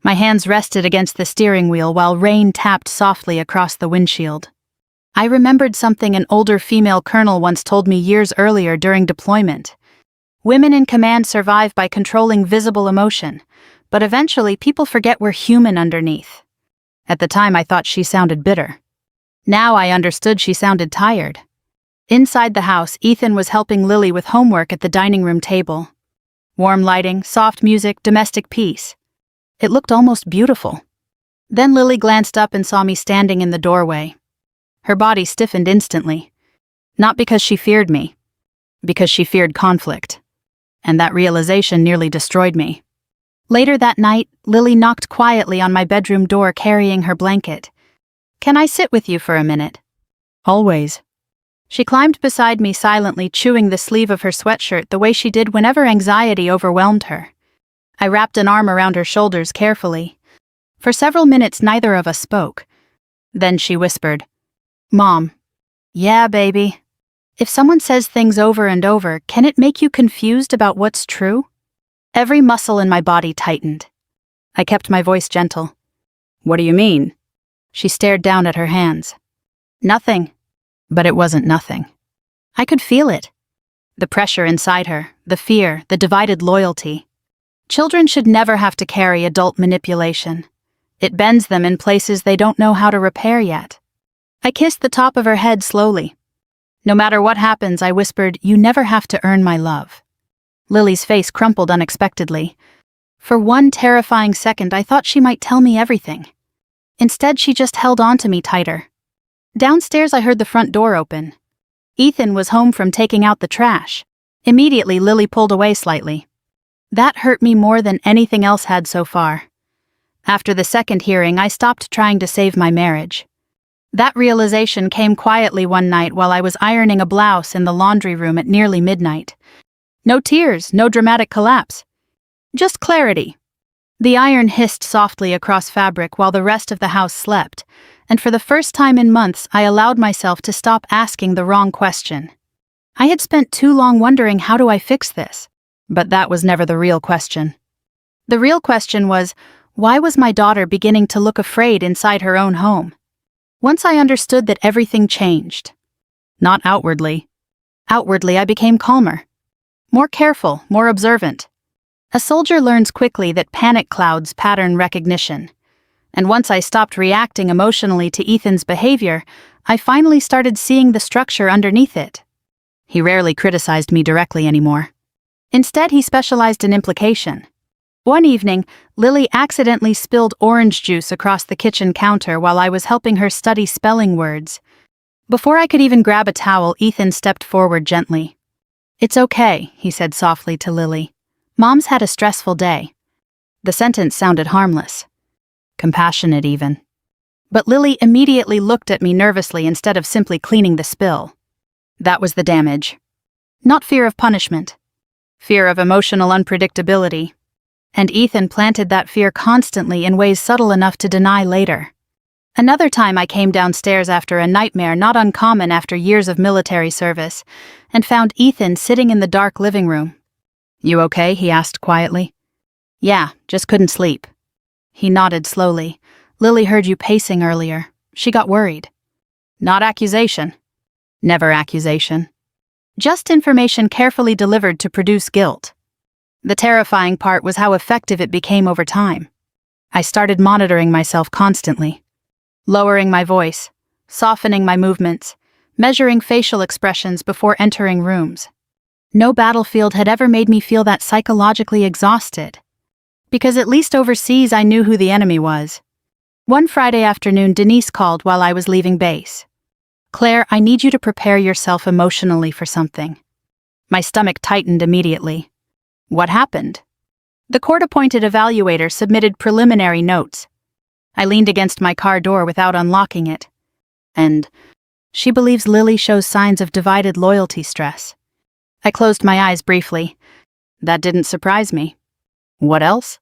My hands rested against the steering wheel while rain tapped softly across the windshield. I remembered something an older female colonel once told me years earlier during deployment. Women in command survive by controlling visible emotion, but eventually people forget we're human underneath. At the time, I thought she sounded bitter. Now I understood she sounded tired. Inside the house, Ethan was helping Lily with homework at the dining room table. Warm lighting, soft music, domestic peace. It looked almost beautiful. Then Lily glanced up and saw me standing in the doorway. Her body stiffened instantly. Not because she feared me, because she feared conflict. And that realization nearly destroyed me. Later that night, Lily knocked quietly on my bedroom door carrying her blanket. "Can I sit with you for a minute?" "Always." She climbed beside me silently, chewing the sleeve of her sweatshirt the way she did whenever anxiety overwhelmed her. I wrapped an arm around her shoulders carefully. For several minutes, neither of us spoke. Then she whispered, "Mom." "Yeah, baby." If someone says things over and over, can it make you confused about what's true? Every muscle in my body tightened. I kept my voice gentle. "What do you mean?" She stared down at her hands. "Nothing." But it wasn't nothing. I could feel it. The pressure inside her, the fear, the divided loyalty. Children should never have to carry adult manipulation. It bends them in places they don't know how to repair yet. I kissed the top of her head slowly. "No matter what happens," I whispered, "you never have to earn my love." Lily's face crumpled unexpectedly. For one terrifying second, I thought she might tell me everything. Instead, she just held on to me tighter. Downstairs, I heard the front door open. Ethan was home from taking out the trash. Immediately, Lily pulled away slightly. That hurt me more than anything else had so far. After the second hearing, I stopped trying to save my marriage. That realization came quietly one night while I was ironing a blouse in the laundry room at nearly midnight. No tears, no dramatic collapse. Just clarity. The iron hissed softly across fabric while the rest of the house slept, and for the first time in months, I allowed myself to stop asking the wrong question. I had spent too long wondering, how do I fix this? But that was never the real question. The real question was, why was my daughter beginning to look afraid inside her own home? Once I understood that, everything changed. Not outwardly. Outwardly, I became calmer. More careful, more observant. A soldier learns quickly that panic clouds pattern recognition. And once I stopped reacting emotionally to Ethan's behavior, I finally started seeing the structure underneath it. He rarely criticized me directly anymore. Instead, he specialized in implication. One evening, Lily accidentally spilled orange juice across the kitchen counter while I was helping her study spelling words. Before I could even grab a towel, Ethan stepped forward gently. "It's okay," he said softly to Lily. "Mom's had a stressful day." The sentence sounded harmless. Compassionate even. But Lily immediately looked at me nervously instead of simply cleaning the spill. That was the damage. Not fear of punishment. Fear of emotional unpredictability. And Ethan planted that fear constantly in ways subtle enough to deny later. Another time I came downstairs after a nightmare not uncommon after years of military service, and found Ethan sitting in the dark living room. "You okay?" he asked quietly. "Yeah, just couldn't sleep." He nodded slowly. "Lily heard you pacing earlier. She got worried." "Not accusation." "Never accusation. Just information carefully delivered to produce guilt." The terrifying part was how effective it became over time. I started monitoring myself constantly. Lowering my voice, softening my movements, measuring facial expressions before entering rooms. No battlefield had ever made me feel that psychologically exhausted. Because at least overseas I knew who the enemy was. One Friday afternoon, Denise called while I was leaving base. "Claire, I need you to prepare yourself emotionally for something." My stomach tightened immediately. What happened? The court-appointed evaluator submitted preliminary notes. I leaned against my car door without unlocking it. And she believes Lily shows signs of divided loyalty stress. I closed my eyes briefly. That didn't surprise me. What else?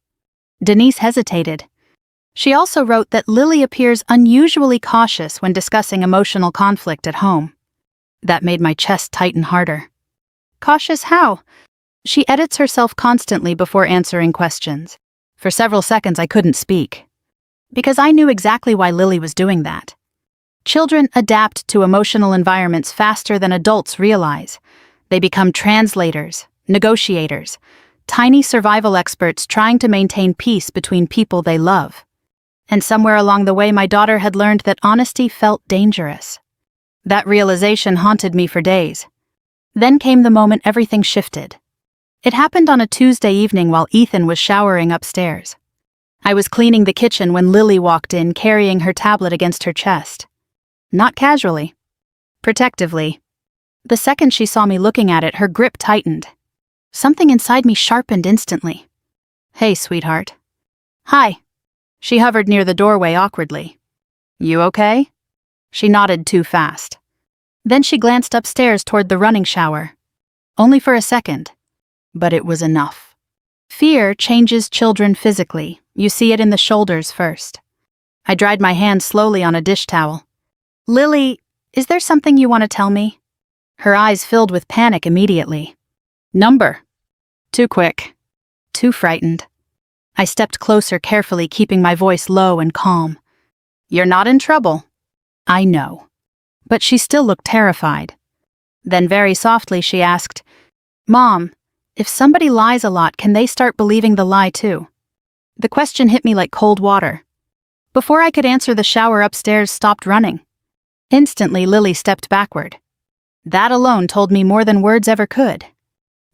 Denise hesitated. She also wrote that Lily appears unusually cautious when discussing emotional conflict at home. That made my chest tighten harder. Cautious how? She edits herself constantly before answering questions. For several seconds I couldn't speak. Because I knew exactly why Lily was doing that. Children adapt to emotional environments faster than adults realize. They become translators, negotiators, tiny survival experts trying to maintain peace between people they love. And somewhere along the way my daughter had learned that honesty felt dangerous. That realization haunted me for days. Then came the moment everything shifted. It happened on a Tuesday evening while Ethan was showering upstairs. I was cleaning the kitchen when Lily walked in carrying her tablet against her chest. Not casually. Protectively. The second she saw me looking at it, her grip tightened. Something inside me sharpened instantly. Hey, sweetheart. Hi. She hovered near the doorway awkwardly. You okay? She nodded too fast. Then she glanced upstairs toward the running shower. Only for a second. But it was enough. Fear changes children physically. You see it in the shoulders first. I dried my hand slowly on a dish towel. Lily, is there something you want to tell me? Her eyes filled with panic immediately. Number. Too quick. Too frightened. I stepped closer carefully, keeping my voice low and calm. You're not in trouble. I know. But she still looked terrified. Then very softly she asked, Mom, if somebody lies a lot, can they start believing the lie too? The question hit me like cold water. Before I could answer, the shower upstairs stopped running. Instantly, Lily stepped backward. That alone told me more than words ever could.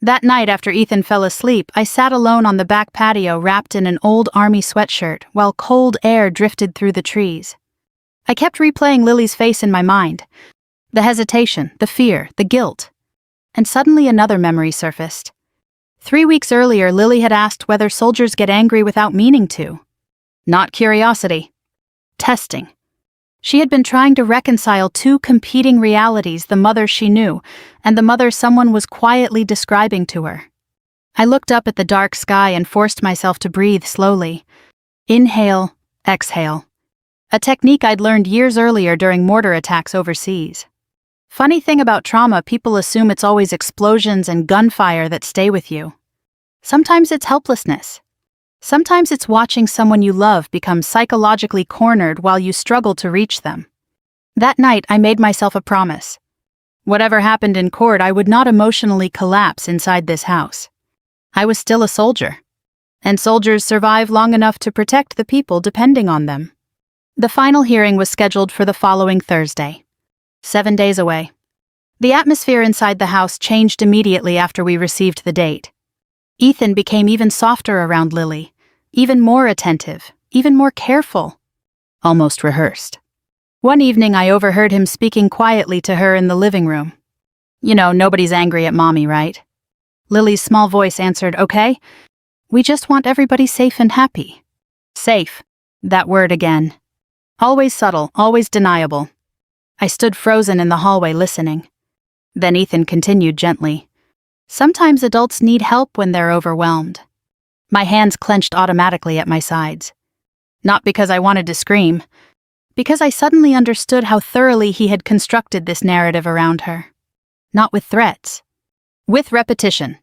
That night after Ethan fell asleep, I sat alone on the back patio wrapped in an old army sweatshirt while cold air drifted through the trees. I kept replaying Lily's face in my mind. The hesitation, the fear, the guilt. And suddenly another memory surfaced. 3 weeks earlier, Lily had asked whether soldiers get angry without meaning to. Not curiosity. Testing. She had been trying to reconcile two competing realities, the mother she knew, and the mother someone was quietly describing to her. I looked up at the dark sky and forced myself to breathe slowly. Inhale, exhale. A technique I'd learned years earlier during mortar attacks overseas. Funny thing about trauma, people assume it's always explosions and gunfire that stay with you. Sometimes it's helplessness. Sometimes it's watching someone you love become psychologically cornered while you struggle to reach them. That night, I made myself a promise. Whatever happened in court, I would not emotionally collapse inside this house. I was still a soldier. And soldiers survive long enough to protect the people depending on them. The final hearing was scheduled for the following Thursday. 7 days away. The atmosphere inside the house changed immediately after we received the date. Ethan became even softer around Lily, even more attentive, even more careful. Almost rehearsed. One evening I overheard him speaking quietly to her in the living room. You know, nobody's angry at Mommy, right? Lily's small voice answered, okay. We just want everybody safe and happy. Safe. That word again. Always subtle, always deniable. I stood frozen in the hallway listening. Then Ethan continued gently. Sometimes adults need help when they're overwhelmed. My hands clenched automatically at my sides. Not because I wanted to scream, because I suddenly understood how thoroughly he had constructed this narrative around her. Not with threats. With repetition.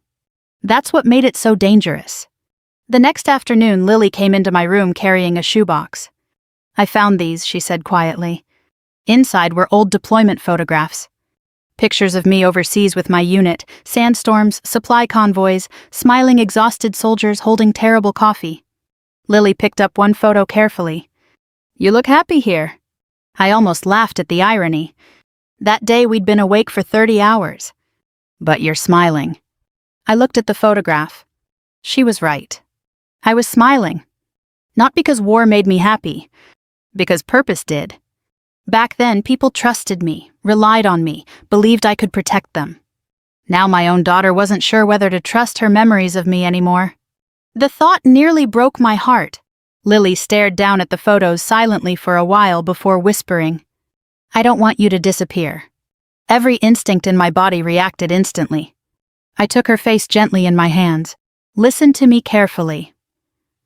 That's what made it so dangerous. The next afternoon, Lily came into my room carrying a shoebox. I found these, she said quietly. Inside were old deployment photographs. Pictures of me overseas with my unit, sandstorms, supply convoys, smiling exhausted soldiers holding terrible coffee. Lily picked up one photo carefully. You look happy here. I almost laughed at the irony. That day we'd been awake for 30 hours. But you're smiling. I looked at the photograph. She was right. I was smiling. Not because war made me happy. Because purpose did. Back then, people trusted me, relied on me, believed I could protect them. Now my own daughter wasn't sure whether to trust her memories of me anymore. The thought nearly broke my heart. Lily stared down at the photos silently for a while before whispering, "I don't want you to disappear." Every instinct in my body reacted instantly. I took her face gently in my hands. "Listen to me carefully."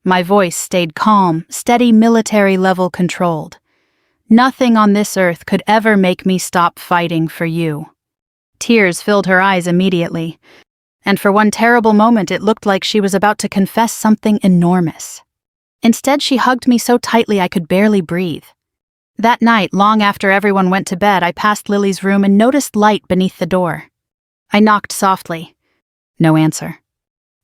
My voice stayed calm, steady, military-level controlled. "Nothing on this earth could ever make me stop fighting for you." Tears filled her eyes immediately, and for one terrible moment it looked like she was about to confess something enormous. Instead, she hugged me so tightly I could barely breathe. That night, long after everyone went to bed, I passed Lily's room and noticed light beneath the door. I knocked softly. No answer.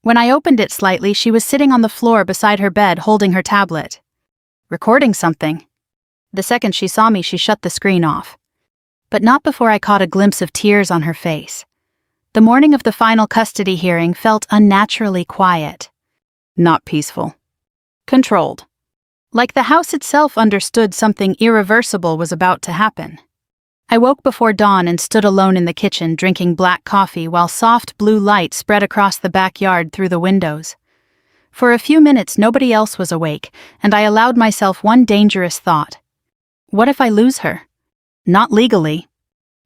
When I opened it slightly, she was sitting on the floor beside her bed holding her tablet. Recording something. The second she saw me, she shut the screen off. But not before I caught a glimpse of tears on her face. The morning of the final custody hearing felt unnaturally quiet. Not peaceful. Controlled. Like the house itself understood something irreversible was about to happen. I woke before dawn and stood alone in the kitchen drinking black coffee while soft blue light spread across the backyard through the windows. For a few minutes nobody else was awake, and I allowed myself one dangerous thought. What if I lose her? Not legally.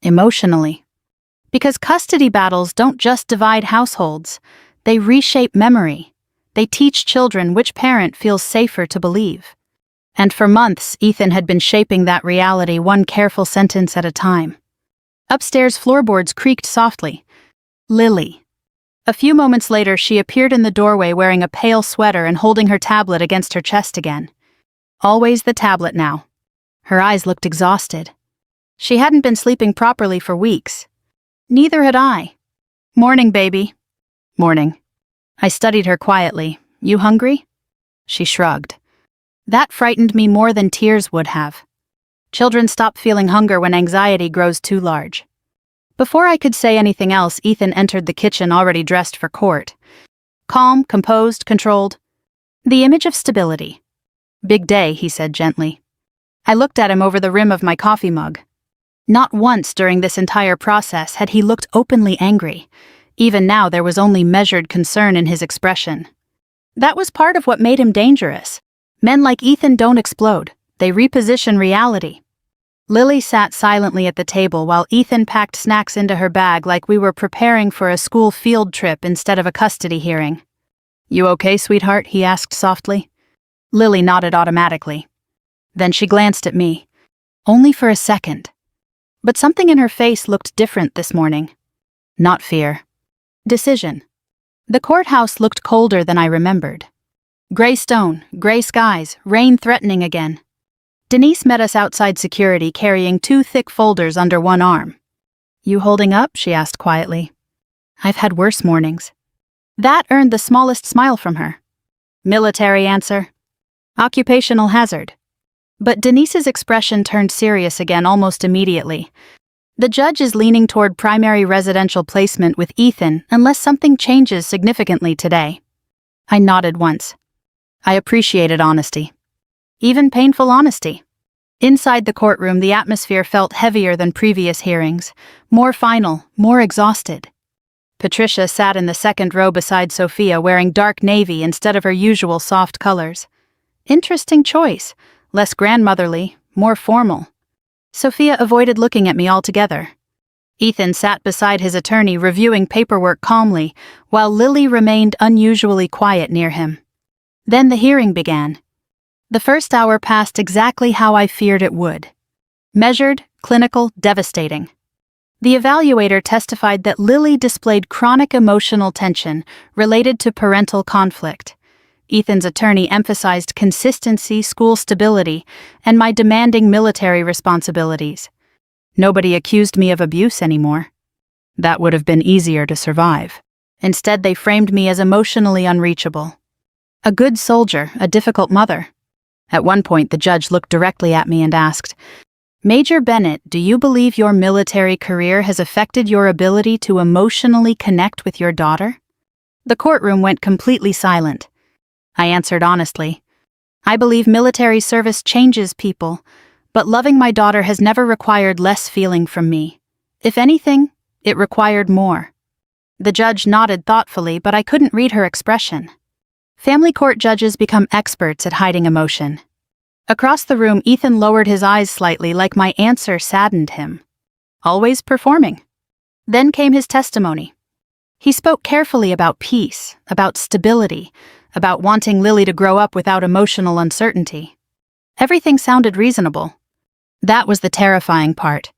Emotionally. Because custody battles don't just divide households, they reshape memory. They teach children which parent feels safer to believe. And for months, Ethan had been shaping that reality one careful sentence at a time. Upstairs floorboards creaked softly. Lily. A few moments later, she appeared in the doorway wearing a pale sweater and holding her tablet against her chest again. Always the tablet now. Her eyes looked exhausted. She hadn't been sleeping properly for weeks. Neither had I. "Morning, baby." "Morning." I studied her quietly. "You hungry?" She shrugged. That frightened me more than tears would have. Children stop feeling hunger when anxiety grows too large. Before I could say anything else, Ethan entered the kitchen already dressed for court. Calm, composed, controlled. The image of stability. "Big day," he said gently. I looked at him over the rim of my coffee mug. Not once during this entire process had he looked openly angry. Even now there was only measured concern in his expression. That was part of what made him dangerous. Men like Ethan don't explode, they reposition reality. Lily sat silently at the table while Ethan packed snacks into her bag like we were preparing for a school field trip instead of a custody hearing. "You okay, sweetheart?" he asked softly. Lily nodded automatically. Then she glanced at me. Only for a second. But something in her face looked different this morning. Not fear. Decision. The courthouse looked colder than I remembered. Gray stone, gray skies, rain threatening again. Denise met us outside security carrying 2 thick folders under one arm. "You holding up?" she asked quietly. "I've had worse mornings." That earned the smallest smile from her. Military answer. Occupational hazard. But Denise's expression turned serious again almost immediately. "The judge is leaning toward primary residential placement with Ethan unless something changes significantly today." I nodded once. I appreciated honesty. Even painful honesty. Inside the courtroom, the atmosphere felt heavier than previous hearings, more final, more exhausted. Patricia sat in the second row beside Sophia wearing dark navy instead of her usual soft colors. Interesting choice, less grandmotherly, more formal. Sophia avoided looking at me altogether. Ethan sat beside his attorney reviewing paperwork calmly, while Lily remained unusually quiet near him. Then the hearing began. The first hour passed exactly how I feared it would. Measured, clinical, devastating. The evaluator testified that Lily displayed chronic emotional tension related to parental conflict. Ethan's attorney emphasized consistency, school stability, and my demanding military responsibilities. Nobody accused me of abuse anymore. That would have been easier to survive. Instead, they framed me as emotionally unreachable. A good soldier, a difficult mother. At one point, the judge looked directly at me and asked, "Major Bennett, do you believe your military career has affected your ability to emotionally connect with your daughter?" The courtroom went completely silent. I answered honestly, "I believe military service changes people, but loving my daughter has never required less feeling from me. If anything, it required more." The judge nodded thoughtfully, but I couldn't read her expression. Family court judges become experts at hiding emotion. Across the room, Ethan lowered his eyes slightly, like my answer saddened him. Always performing. Then came his testimony. He spoke carefully about peace, about stability, about wanting Lily to grow up without emotional uncertainty. Everything sounded reasonable. That was the terrifying part.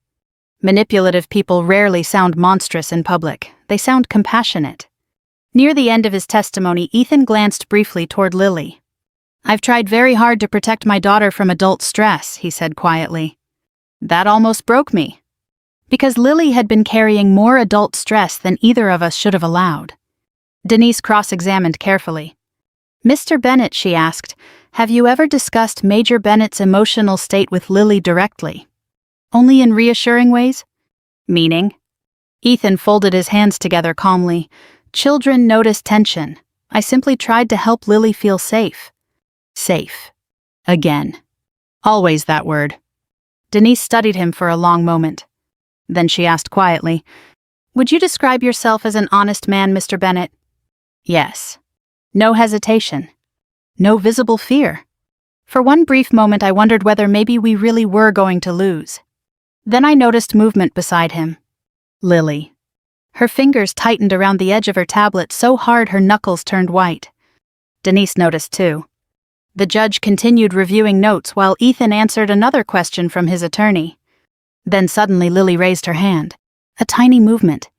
Manipulative people rarely sound monstrous in public. They sound compassionate. Near the end of his testimony, Ethan glanced briefly toward Lily. "I've tried very hard to protect my daughter from adult stress," he said quietly. That almost broke me. Because Lily had been carrying more adult stress than either of us should have allowed. Denise cross-examined carefully. "Mr. Bennett," she asked, "have you ever discussed Major Bennett's emotional state with Lily directly? Only in reassuring ways?" "Meaning?" Ethan folded his hands together calmly. "Children notice tension. I simply tried to help Lily feel safe." Safe. Again. Always that word. Denise studied him for a long moment. Then she asked quietly, "Would you describe yourself as an honest man, Mr. Bennett?" "Yes." No hesitation. No visible fear. For one brief moment I wondered whether maybe we really were going to lose. Then I noticed movement beside him. Lily. Her fingers tightened around the edge of her tablet so hard her knuckles turned white. Denise noticed too. The judge continued reviewing notes while Ethan answered another question from his attorney. Then suddenly Lily raised her hand. A tiny movement.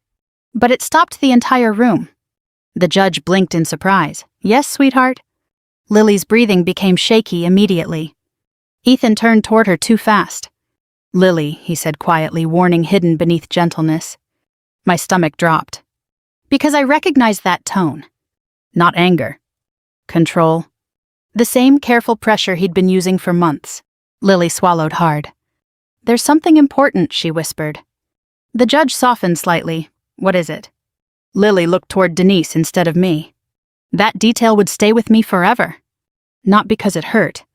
But it stopped the entire room. The judge blinked in surprise. "Yes, sweetheart?" Lily's breathing became shaky immediately. Ethan turned toward her too fast. "Lily," he said quietly, warning hidden beneath gentleness. My stomach dropped. Because I recognized that tone. Not anger. Control. The same careful pressure he'd been using for months. Lily swallowed hard. "There's something important," she whispered. The judge softened slightly. "What is it?" Lily looked toward Denise instead of me. That detail would stay with me forever. Not because it hurt.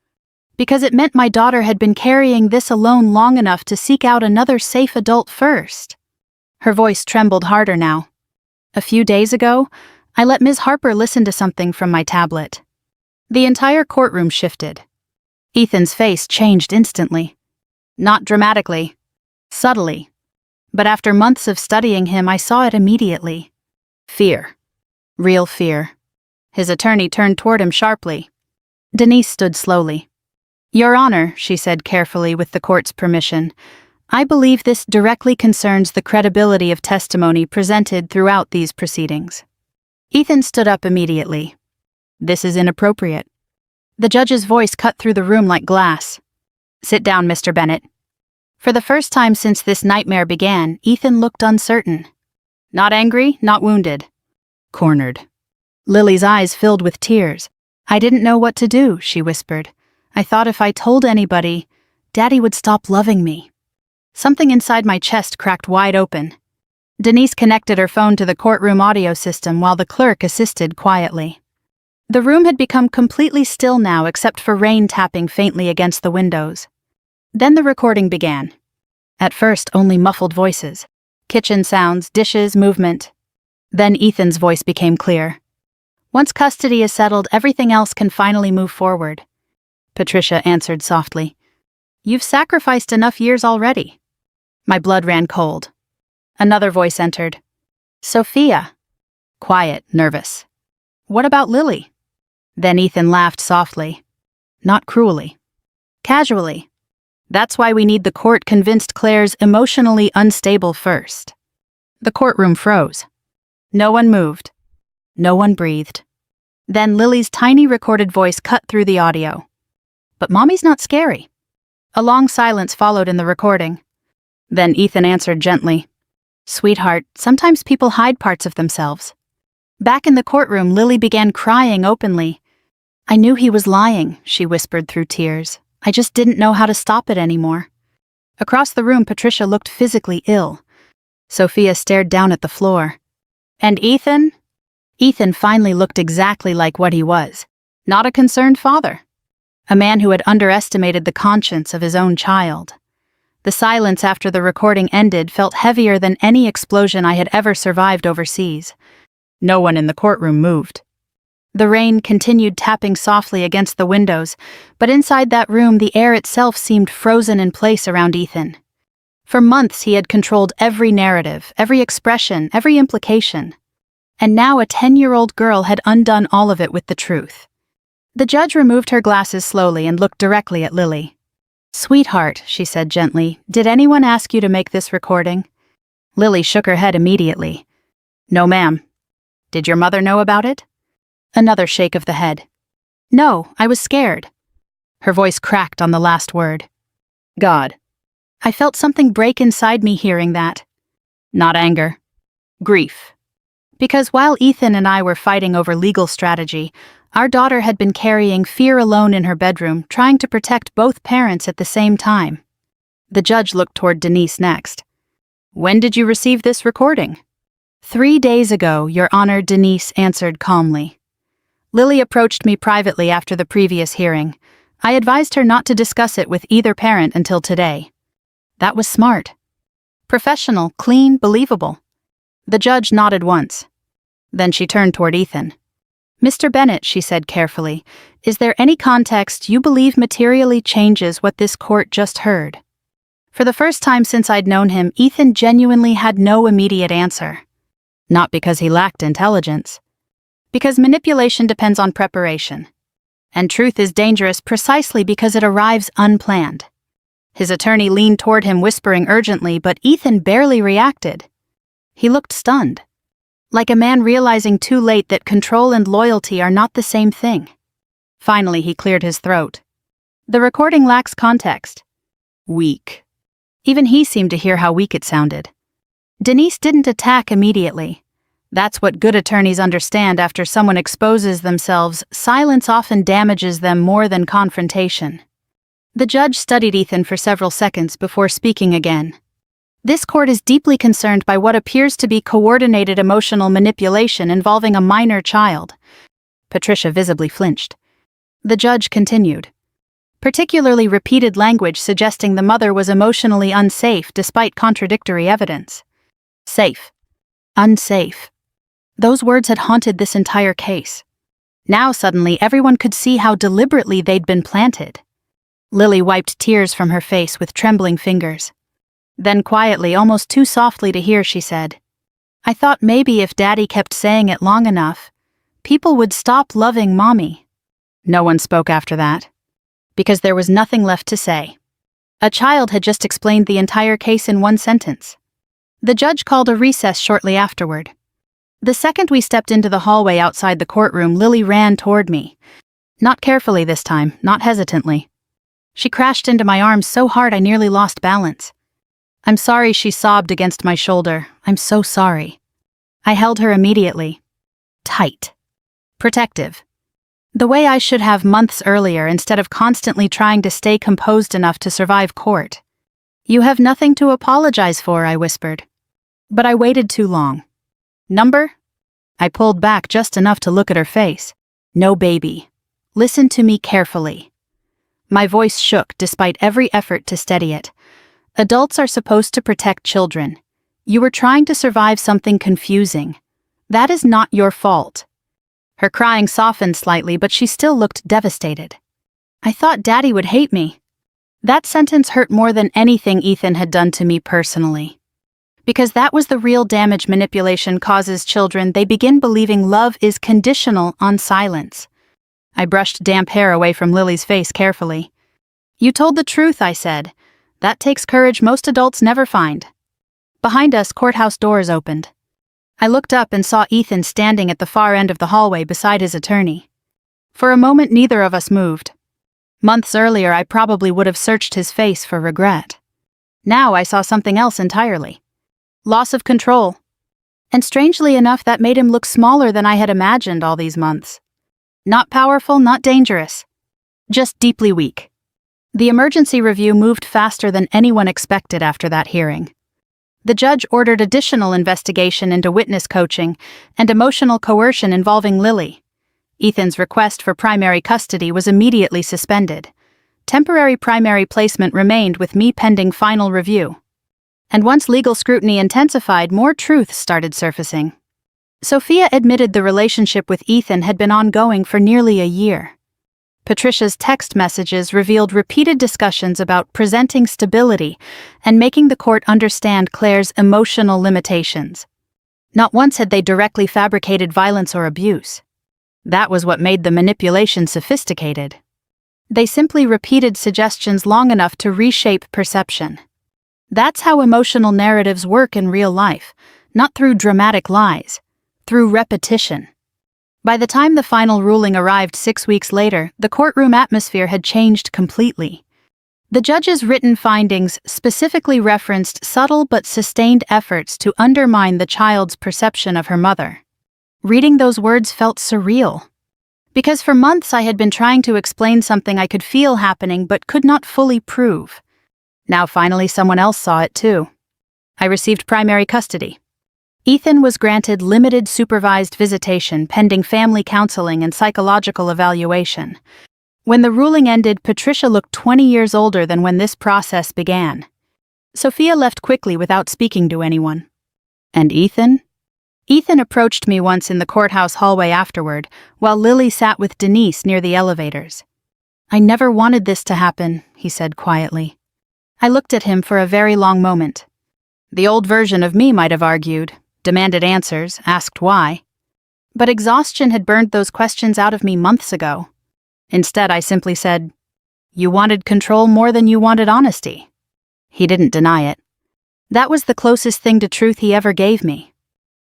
Because it meant my daughter had been carrying this alone long enough to seek out another safe adult first. Her voice trembled harder now. "A few days ago, I let Ms. Harper listen to something from my tablet." The entire courtroom shifted. Ethan's face changed instantly. Not dramatically. Subtly. But after months of studying him, I saw it immediately. Fear. Real fear. His attorney turned toward him sharply. Denise stood slowly. "Your Honor," she said carefully with the court's permission, "I believe this directly concerns the credibility of testimony presented throughout these proceedings." Ethan stood up immediately. "This is inappropriate." The judge's voice cut through the room like glass. "Sit down, Mr. Bennett." For the first time since this nightmare began, Ethan looked uncertain. Not angry, not wounded. Cornered. Lily's eyes filled with tears. "I didn't know what to do," she whispered. "I thought if I told anybody, Daddy would stop loving me." Something inside my chest cracked wide open. Denise connected her phone to the courtroom audio system while the clerk assisted quietly. The room had become completely still now except for rain tapping faintly against the windows. Then the recording began. At first, only muffled voices. Kitchen sounds, dishes, movement. Then Ethan's voice became clear. "Once custody is settled, everything else can finally move forward." Patricia answered softly. "You've sacrificed enough years already." My blood ran cold. Another voice entered. "Sophia." Quiet, nervous. "What about Lily?" Then Ethan laughed softly. Not cruelly. Casually. "That's why we need the court convinced Claire's emotionally unstable first." The courtroom froze. No one moved. No one breathed. Then Lily's tiny recorded voice cut through the audio. "But Mommy's not scary." A long silence followed in the recording. Then Ethan answered gently. "Sweetheart, sometimes people hide parts of themselves." Back in the courtroom, Lily began crying openly. "I knew he was lying," she whispered through tears. "I just didn't know how to stop it anymore." Across the room, Patricia looked physically ill. Sophia stared down at the floor. "And Ethan?" Ethan finally looked exactly like what he was. Not a concerned father. A man who had underestimated the conscience of his own child. The silence after the recording ended felt heavier than any explosion I had ever survived overseas. No one in the courtroom moved. The rain continued tapping softly against the windows, but inside that room the air itself seemed frozen in place around Ethan. For months he had controlled every narrative, every expression, every implication. And now a 10-year-old girl had undone all of it with the truth. The judge removed her glasses slowly and looked directly at Lily. "Sweetheart," she said gently, "did anyone ask you to make this recording?" Lily shook her head immediately. "No, ma'am." "Did your mother know about it?" Another shake of the head. "No, I was scared." Her voice cracked on the last word. "God." I felt something break inside me hearing that. Not anger. Grief. Because while Ethan and I were fighting over legal strategy, our daughter had been carrying fear alone in her bedroom, trying to protect both parents at the same time. The judge looked toward Denise next. "When did you receive this recording?" 3 days ago, Your Honor," Denise answered calmly. Lily approached me privately after the previous hearing. I advised her not to discuss it with either parent until today. That was smart. Professional, clean, believable. The judge nodded once. Then she turned toward Ethan. "Mr. Bennett," she said carefully, "is there any context you believe materially changes what this court just heard?" For the first time since I'd known him, Ethan genuinely had no immediate answer. Not because he lacked intelligence. Because manipulation depends on preparation. And truth is dangerous precisely because it arrives unplanned. His attorney leaned toward him whispering urgently, but Ethan barely reacted. He looked stunned. Like a man realizing too late that control and loyalty are not the same thing. Finally, he cleared his throat. "The recording lacks context." Weak. Even he seemed to hear how weak it sounded. Denise didn't attack immediately. That's what good attorneys understand. After someone exposes themselves, silence often damages them more than confrontation. The judge studied Ethan for several seconds before speaking again. "This court is deeply concerned by what appears to be coordinated emotional manipulation involving a minor child." Patricia visibly flinched. The judge continued. "Particularly repeated language suggesting the mother was emotionally unsafe despite contradictory evidence." Safe. Unsafe. Those words had haunted this entire case. Now suddenly everyone could see how deliberately they'd been planted. Lily wiped tears from her face with trembling fingers. Then quietly, almost too softly to hear, she said, "I thought maybe if Daddy kept saying it long enough, people would stop loving Mommy." No one spoke after that. Because there was nothing left to say. A child had just explained the entire case in one sentence. The judge called a recess shortly afterward. The second we stepped into the hallway outside the courtroom, Lily ran toward me. Not carefully this time, not hesitantly. She crashed into my arms so hard I nearly lost balance. "I'm sorry," she sobbed against my shoulder. "I'm so sorry." I held her immediately. Tight. Protective. The way I should have months earlier instead of constantly trying to stay composed enough to survive court. "You have nothing to apologize for," I whispered. But I waited too long. "Number?" I pulled back just enough to look at her face. "No, baby. Listen to me carefully." My voice shook despite every effort to steady it. "Adults are supposed to protect children. You were trying to survive something confusing. That is not your fault." Her crying softened slightly, but she still looked devastated. "I thought Daddy would hate me." That sentence hurt more than anything Ethan had done to me personally. Because that was the real damage manipulation causes children. They begin believing love is conditional on silence. I brushed damp hair away from Lily's face carefully. "You told the truth," I said. "That takes courage most adults never find." Behind us, courthouse doors opened. I looked up and saw Ethan standing at the far end of the hallway beside his attorney. For a moment, neither of us moved. Months earlier, I probably would have searched his face for regret. Now I saw something else entirely. Loss of control. And strangely enough, that made him look smaller than I had imagined all these months. Not powerful, not dangerous. Just deeply weak. The emergency review moved faster than anyone expected after that hearing. The judge ordered additional investigation into witness coaching and emotional coercion involving Lily. Ethan's request for primary custody was immediately suspended. Temporary primary placement remained with me pending final review. And once legal scrutiny intensified, more truth started surfacing. Sophia admitted the relationship with Ethan had been ongoing for nearly a year. Patricia's text messages revealed repeated discussions about presenting stability and making the court understand Claire's emotional limitations. Not once had they directly fabricated violence or abuse. That was what made the manipulation sophisticated. They simply repeated suggestions long enough to reshape perception. That's how emotional narratives work in real life, not through dramatic lies, through repetition. By the time the final ruling arrived 6 weeks later, the courtroom atmosphere had changed completely. The judge's written findings specifically referenced subtle but sustained efforts to undermine the child's perception of her mother. Reading those words felt surreal. Because for months I had been trying to explain something I could feel happening but could not fully prove. Now finally someone else saw it too. I received primary custody. Ethan was granted limited supervised visitation pending family counseling and psychological evaluation. When the ruling ended, Patricia looked 20 years older than when this process began. Sophia left quickly without speaking to anyone. And Ethan? Ethan approached me once in the courthouse hallway afterward, while Lily sat with Denise near the elevators. "I never wanted this to happen," he said quietly. I looked at him for a very long moment. The old version of me might have argued, demanded answers, asked why. But exhaustion had burned those questions out of me months ago. Instead, I simply said, "You wanted control more than you wanted honesty." He didn't deny it. That was the closest thing to truth he ever gave me.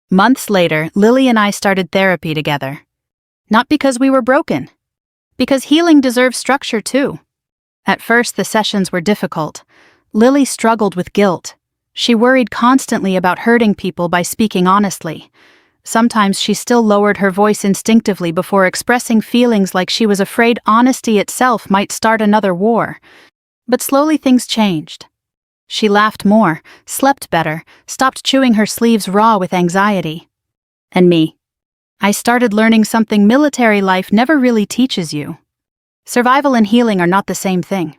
Months later, Lily and I started therapy together. Not because we were broken. Because healing deserves structure too. At first, the sessions were difficult. Lily struggled with guilt. She worried constantly about hurting people by speaking honestly. Sometimes she still lowered her voice instinctively before expressing feelings like she was afraid honesty itself might start another war. But slowly things changed. She laughed more, slept better, stopped chewing her sleeves raw with anxiety. And me. I started learning something military life never really teaches you. Survival and healing are not the same thing.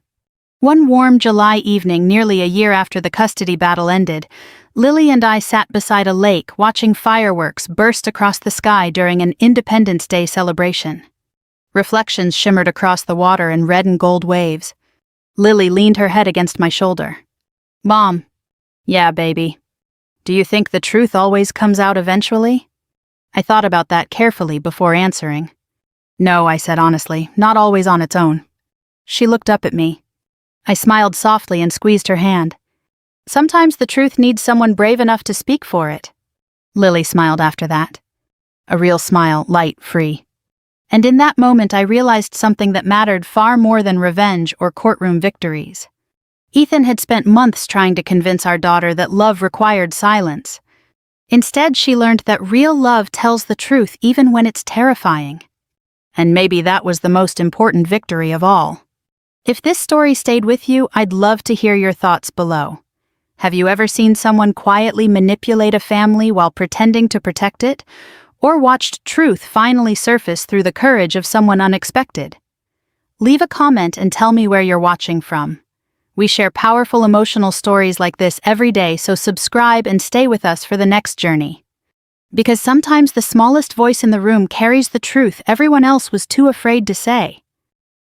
One warm July evening, nearly a year after the custody battle ended, Lily and I sat beside a lake watching fireworks burst across the sky during an Independence Day celebration. Reflections shimmered across the water in red and gold waves. Lily leaned her head against my shoulder. "Mom." "Yeah, baby. Do you think the truth always comes out eventually?" I thought about that carefully before answering. "No," I said honestly, "not always on its own." She looked up at me. I smiled softly and squeezed her hand. "Sometimes the truth needs someone brave enough to speak for it." Lily smiled after that. A real smile, light, free. And in that moment I realized something that mattered far more than revenge or courtroom victories. Ethan had spent months trying to convince our daughter that love required silence. Instead, she learned that real love tells the truth even when it's terrifying. And maybe that was the most important victory of all. If this story stayed with you, I'd love to hear your thoughts below. Have you ever seen someone quietly manipulate a family while pretending to protect it? Or watched truth finally surface through the courage of someone unexpected? Leave a comment and tell me where you're watching from. We share powerful emotional stories like this every day, so subscribe and stay with us for the next journey. Because sometimes the smallest voice in the room carries the truth everyone else was too afraid to say.